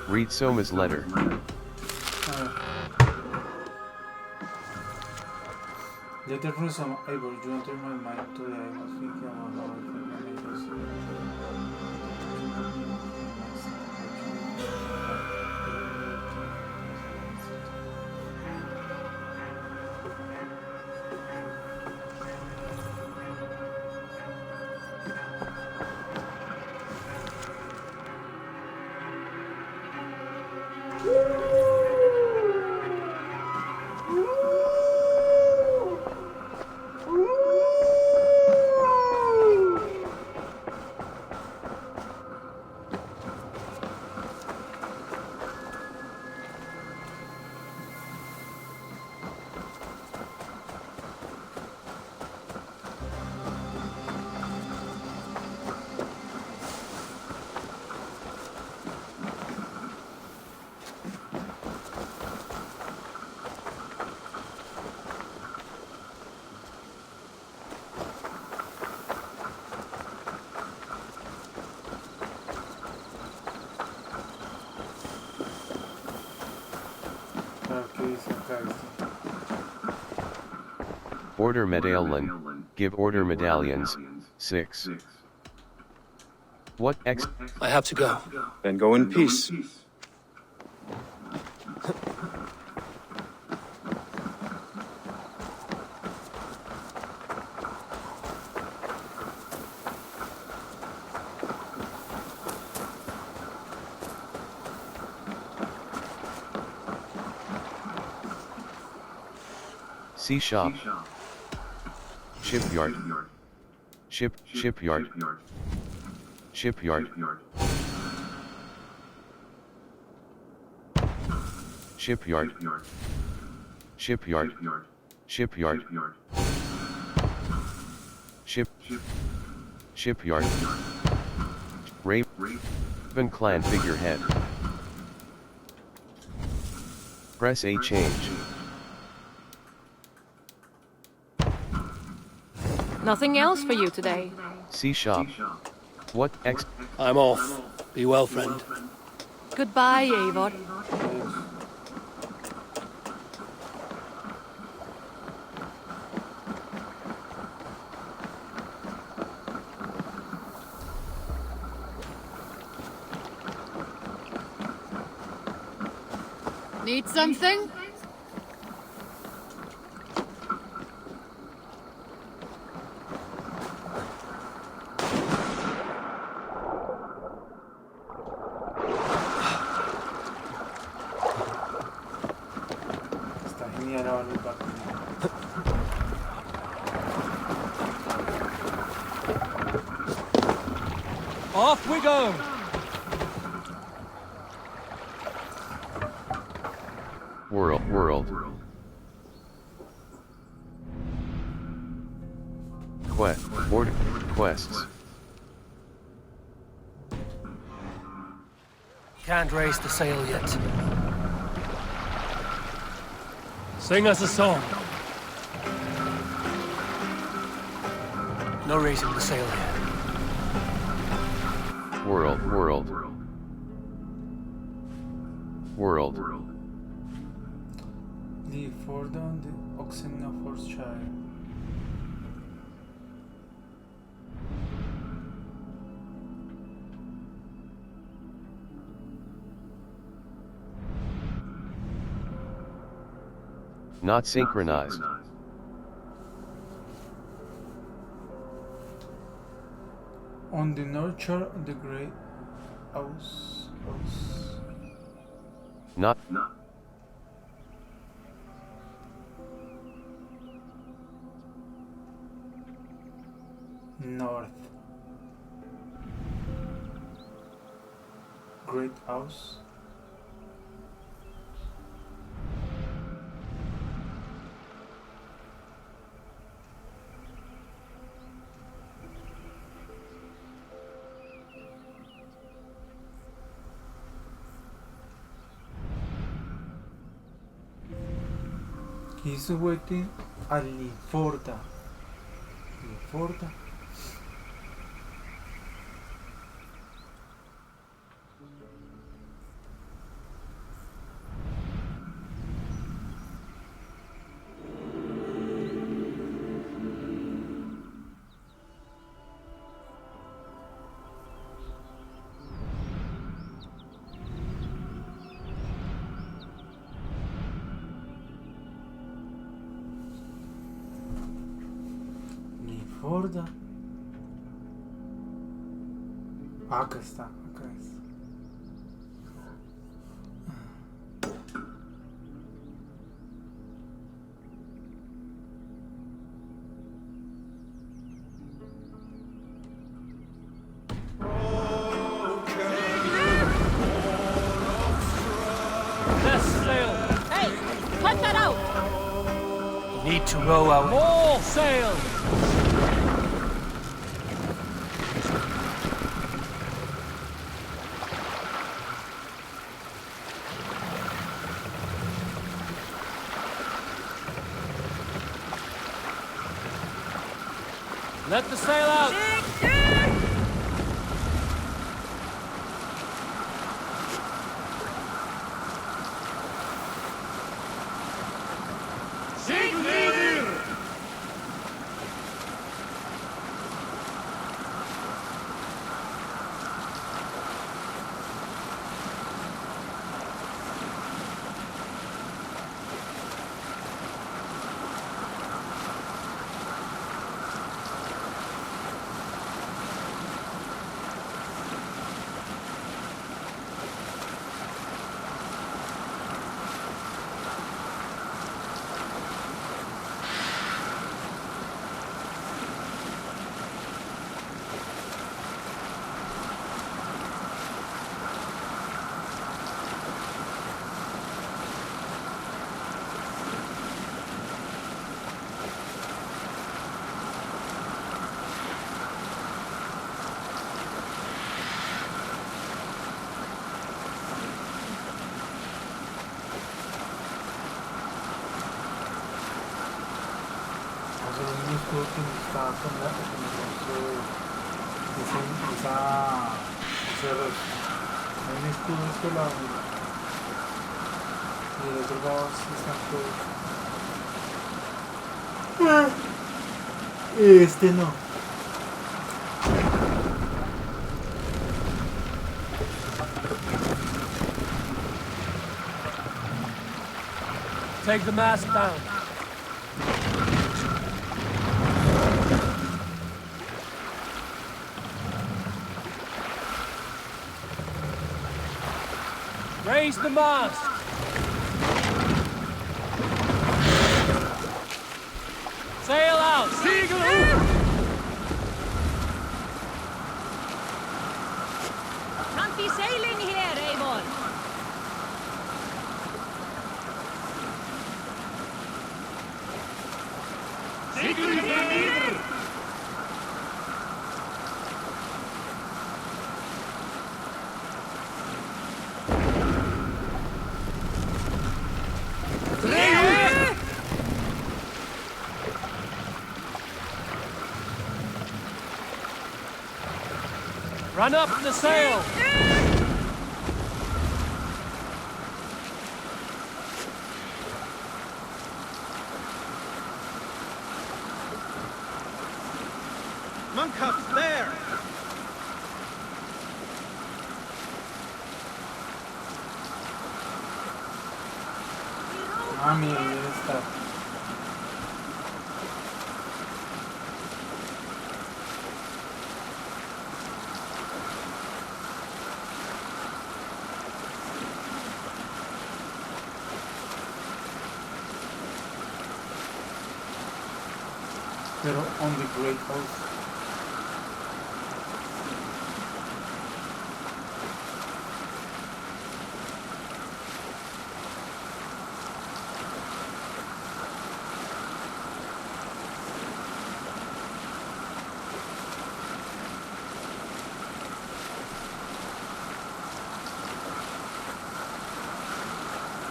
[SPEAKER 6] Read Soma's letter.
[SPEAKER 1] Letter from Soma. Eivor, you enter my mind today. I must think about our
[SPEAKER 6] Order medallion, give order medallions, 6. What X?
[SPEAKER 3] I have to go.
[SPEAKER 10] Then go in peace.
[SPEAKER 6] Sea shop. Shipyard. Shipyard. Shipyard. Shipyard. Shipyard. Shipyard. Shipyard. Raven clan figurehead. Press A change.
[SPEAKER 9] Nothing else for you today.
[SPEAKER 6] C shop. What X?
[SPEAKER 3] I'm off. Be well, friend.
[SPEAKER 9] Goodbye, Eivor.
[SPEAKER 14] Need something?
[SPEAKER 1] Está genial ahora el barco.
[SPEAKER 3] Off we go!
[SPEAKER 6] World. Board quests.
[SPEAKER 3] Can't raise the sail yet. Sing us a song. No raising the sail yet.
[SPEAKER 6] World.
[SPEAKER 1] The Fordon, the oxen of Forshire.
[SPEAKER 6] Not synchronized.
[SPEAKER 1] On the north shore of the Great House.
[SPEAKER 6] Not.
[SPEAKER 1] North. Great House. He's waiting at Liforda. Liforda. Liforda. Acá está, acá es.
[SPEAKER 3] Less sail!
[SPEAKER 14] Hey, cut that out!
[SPEAKER 3] Need to row out. All sail! Let the sail out!
[SPEAKER 1] que no está con la que nos mostró ese error. Hay un escudo de este lado, mira. Y el otro lado están todos. Este no.
[SPEAKER 3] Take the mask down. Raise the mask. Sail out. Seagull.
[SPEAKER 14] Can't be sailing here, Eivor.
[SPEAKER 3] Run up the sail.
[SPEAKER 10] Monk up there!
[SPEAKER 1] Ah, mira, ahí está. Pero on the Great House.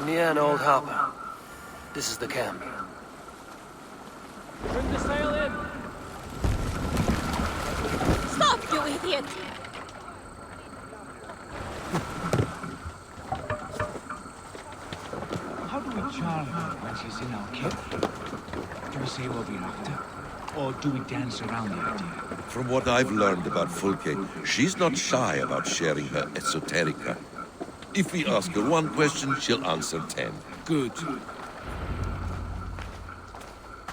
[SPEAKER 3] Near an old harbor. This is the camp. Bring the sail in.
[SPEAKER 14] Stop, you idiot!
[SPEAKER 15] How do we charm her when she's in our camp? Do we say what we're after? Or do we dance around the idea?
[SPEAKER 16] From what I've learned about Fulke, she's not shy about sharing her esoterica. If we ask her one question, she'll answer 10.
[SPEAKER 15] Good.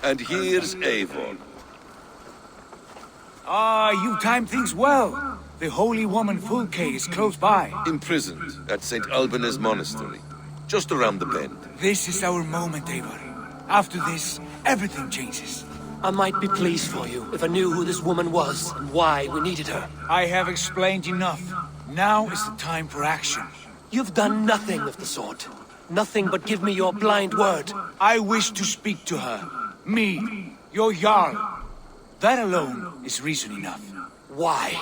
[SPEAKER 16] And here's Eivor.
[SPEAKER 15] Ah, you timed things well. The holy woman Fulke is close by.
[SPEAKER 16] Imprisoned at St. Alban's Monastery, just around the bend.
[SPEAKER 15] This is our moment, Eivor. After this, everything changes.
[SPEAKER 3] I might be pleased for you if I knew who this woman was and why we needed her.
[SPEAKER 15] I have explained enough. Now is the time for action.
[SPEAKER 3] You've done nothing of the sort. Nothing but give me your blind word.
[SPEAKER 15] I wish to speak to her. Me, your Jarl. That alone is reason enough.
[SPEAKER 3] Why?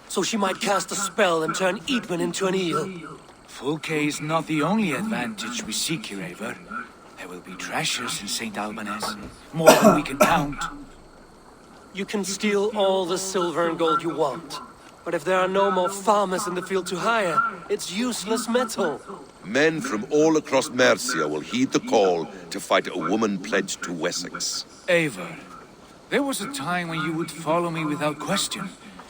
[SPEAKER 3] So she might cast a spell and turn Eatman into an eel.
[SPEAKER 15] Fulke is not the only advantage we seek here, Eivor. There will be treasures in St. Alban's. More than we can count.
[SPEAKER 3] You can steal all the silver and gold you want. But if there are no more farmers in the field to hire, it's useless metal.
[SPEAKER 16] Men from all across Mercia will heed the call to fight a woman pledged to Wessex.
[SPEAKER 15] Eivor, there was a time when you would follow me without question.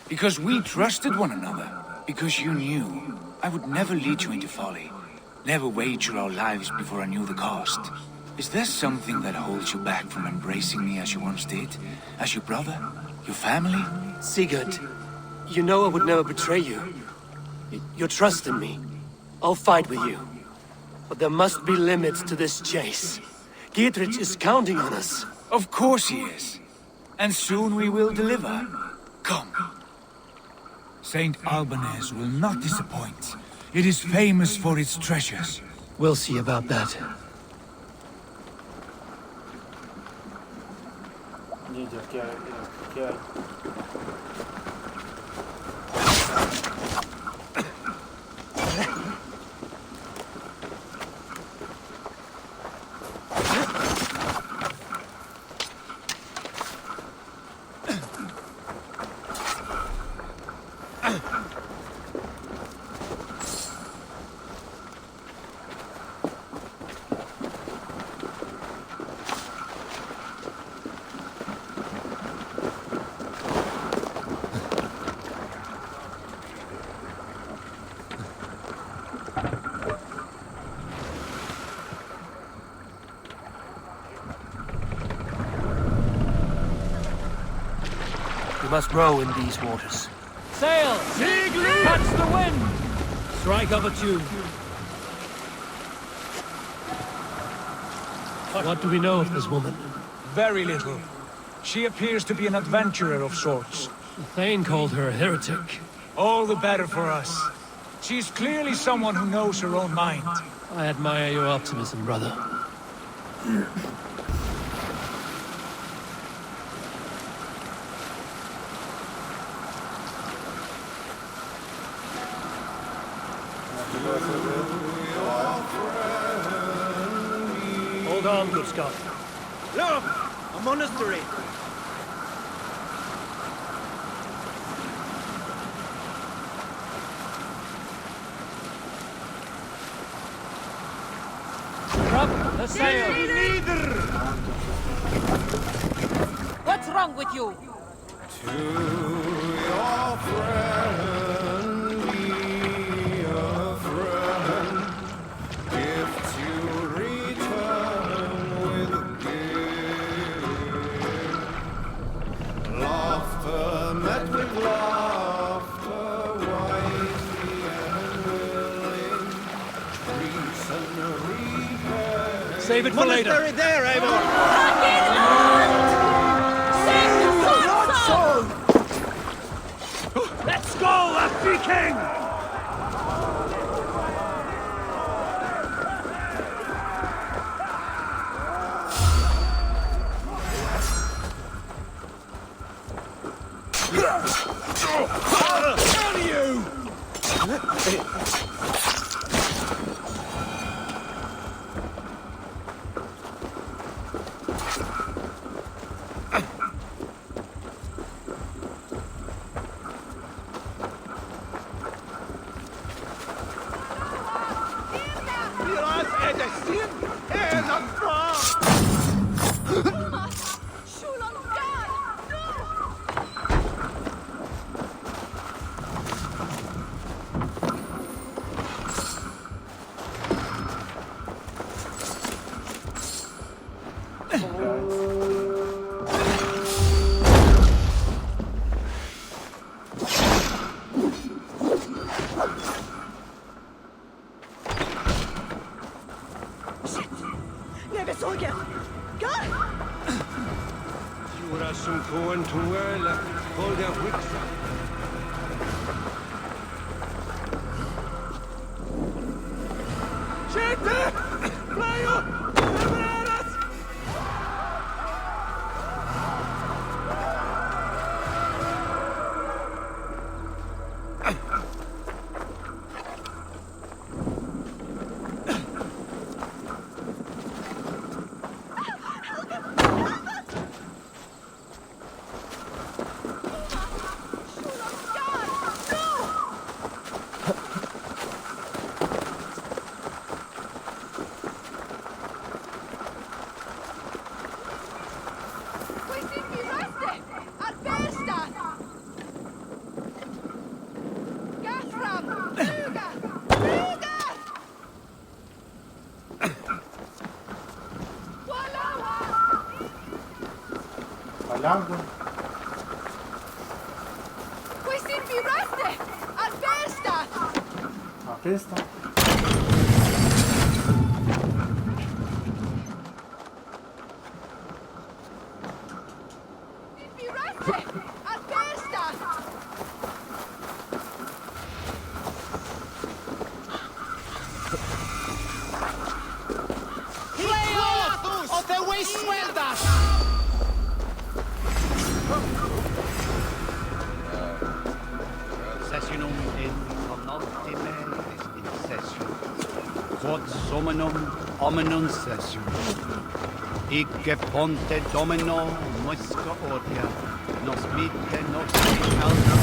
[SPEAKER 15] Because we trusted one another. Because you knew I would never lead you into folly. Never wager our lives before I knew the cost. Is there something that holds you back from embracing me as you once did? As your brother? Your family?
[SPEAKER 3] Sigurd, you know I would never betray you. You're trusting me. I'll fight with you. But there must be limits to this chase. Dietrich is counting on us.
[SPEAKER 15] Of course he is. And soon we will deliver. Come. St. Alban's will not disappoint. It is famous for its treasures.
[SPEAKER 3] We'll see about that. We must row in these waters.
[SPEAKER 14] Sail! Catch the wind!
[SPEAKER 3] Strike up a tune. What do we know of this woman?
[SPEAKER 15] Very little. She appears to be an adventurer of sorts.
[SPEAKER 3] Thane called her a heretic.
[SPEAKER 15] All the better for us. She's clearly someone who knows her own mind.
[SPEAKER 3] I admire your optimism, brother. Hold on, good Scott.
[SPEAKER 12] Look! A monastery!
[SPEAKER 14] Drop the sail!
[SPEAKER 5] What's wrong with you?
[SPEAKER 12] To your friend, be a friend. Gift you return with gift. Laughter met with laughter, wisely and willing. Reason repairs.
[SPEAKER 3] Save it for later.
[SPEAKER 12] Monastery there, Eivor!
[SPEAKER 3] Let's go, Afri King!
[SPEAKER 1] Valhalla. A festa.
[SPEAKER 17] Omenum sessum. Icke ponte domino musca ordia, nos mitte nos alna.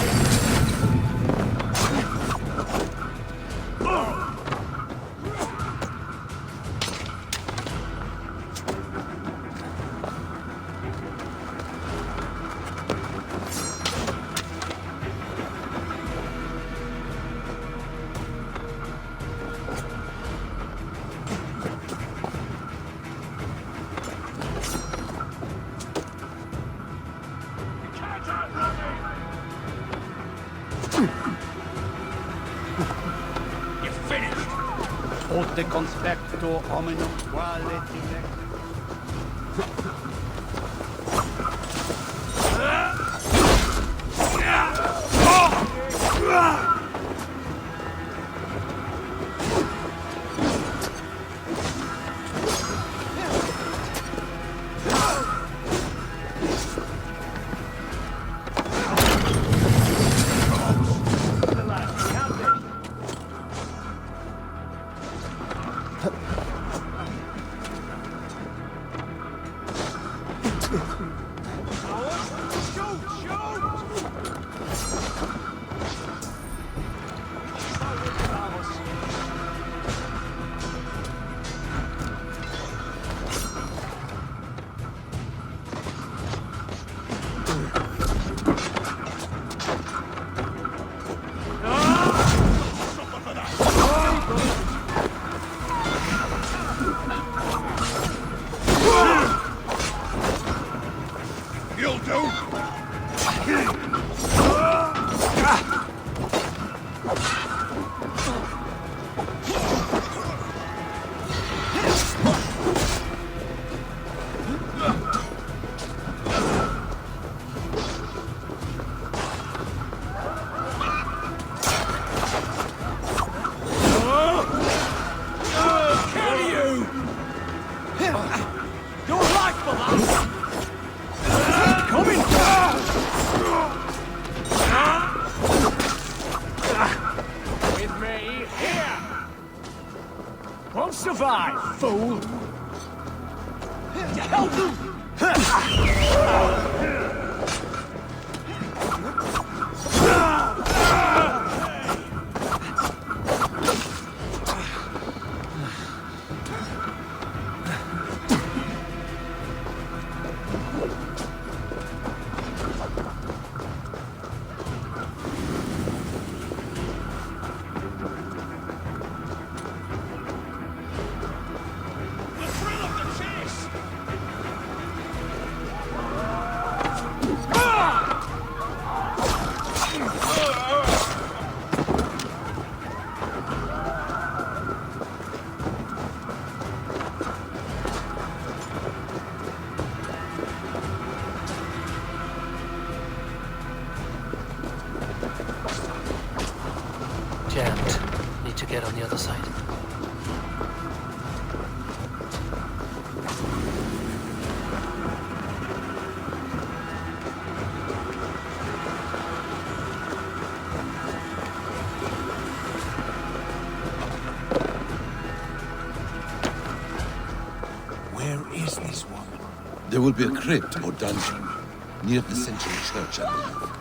[SPEAKER 17] You're finished! Tote conspecto hominum quale direct.
[SPEAKER 14] Survive, fool!
[SPEAKER 3] Jammed. Need to get on the other side.
[SPEAKER 15] Where is this one?
[SPEAKER 16] There will be a crypt or dungeon near the central church, I believe.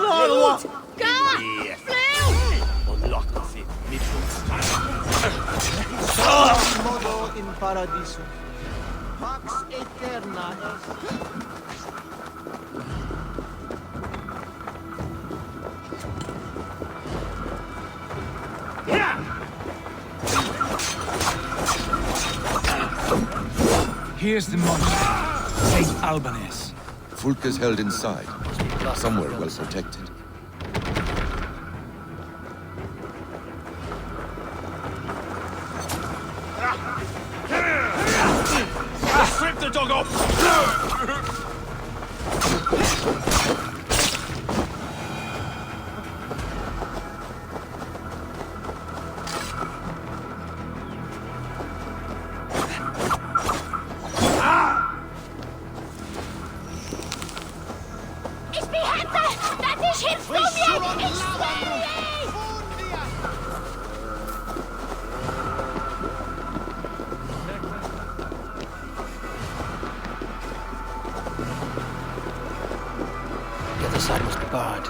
[SPEAKER 14] Lord!
[SPEAKER 9] Ga!
[SPEAKER 12] Modo in paradiso. Pax eterna est.
[SPEAKER 15] Here's the monster, St. Albanese.
[SPEAKER 16] Fulka's held inside, somewhere well protected.
[SPEAKER 14] Strip the dog off!
[SPEAKER 9] Ich behätte, dass ich hilfst du mir! Ich schwöre!
[SPEAKER 12] The other side must be barred.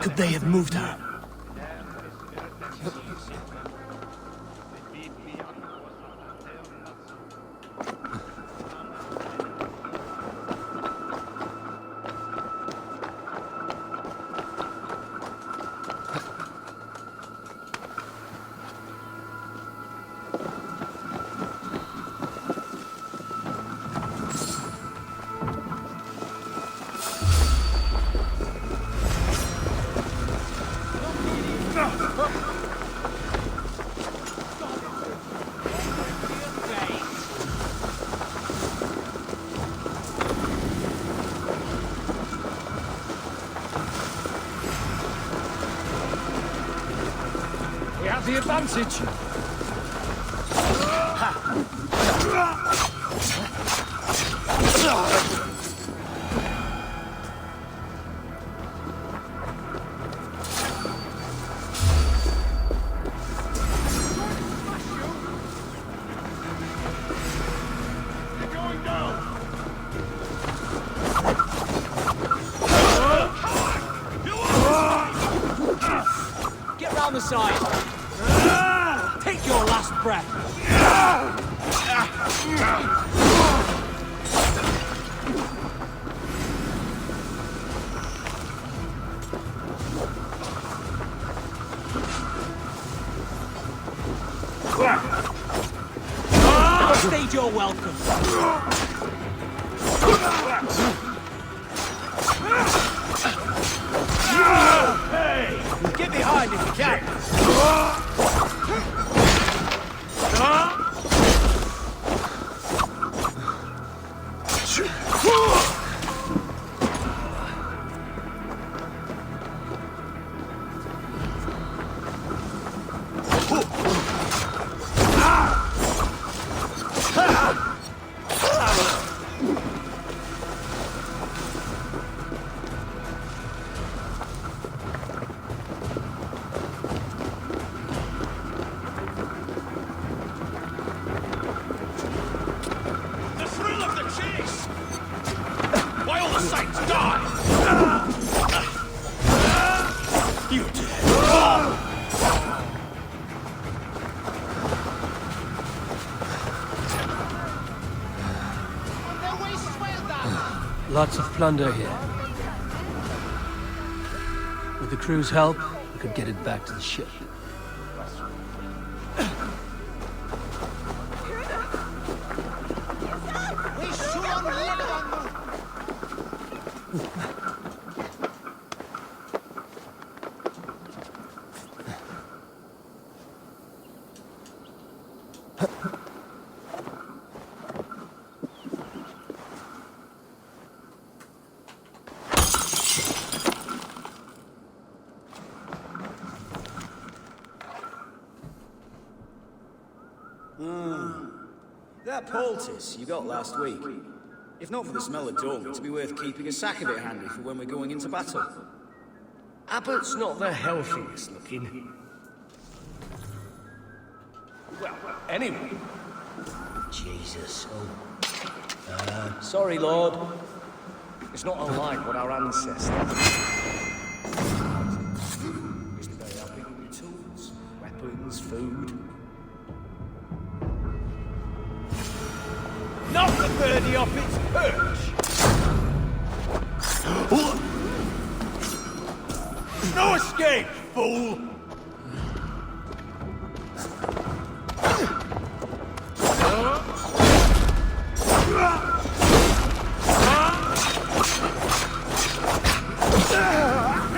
[SPEAKER 12] Could they have moved her?
[SPEAKER 14] We have the advantage.
[SPEAKER 12] Get round the side. Take your last breath. Stage your welcome. Hey! Get behind if you can.
[SPEAKER 14] The thrill of the chase! Why all the sights die! You
[SPEAKER 12] Lots of plunder here. With the crew's help, we could get it back to the ship. That poultice you got last week. If not for the smell of dung, it'd be worth keeping a sack of it handy for when we're going into battle.
[SPEAKER 18] Abbott's not the healthiest looking. Well, anyway.
[SPEAKER 12] Jesus.
[SPEAKER 18] Sorry, Lord. It's not unlike what our ancestors. Used to very happy with tools, weapons, food.
[SPEAKER 12] Knock the birdie off its perch!
[SPEAKER 14] No escape, fool!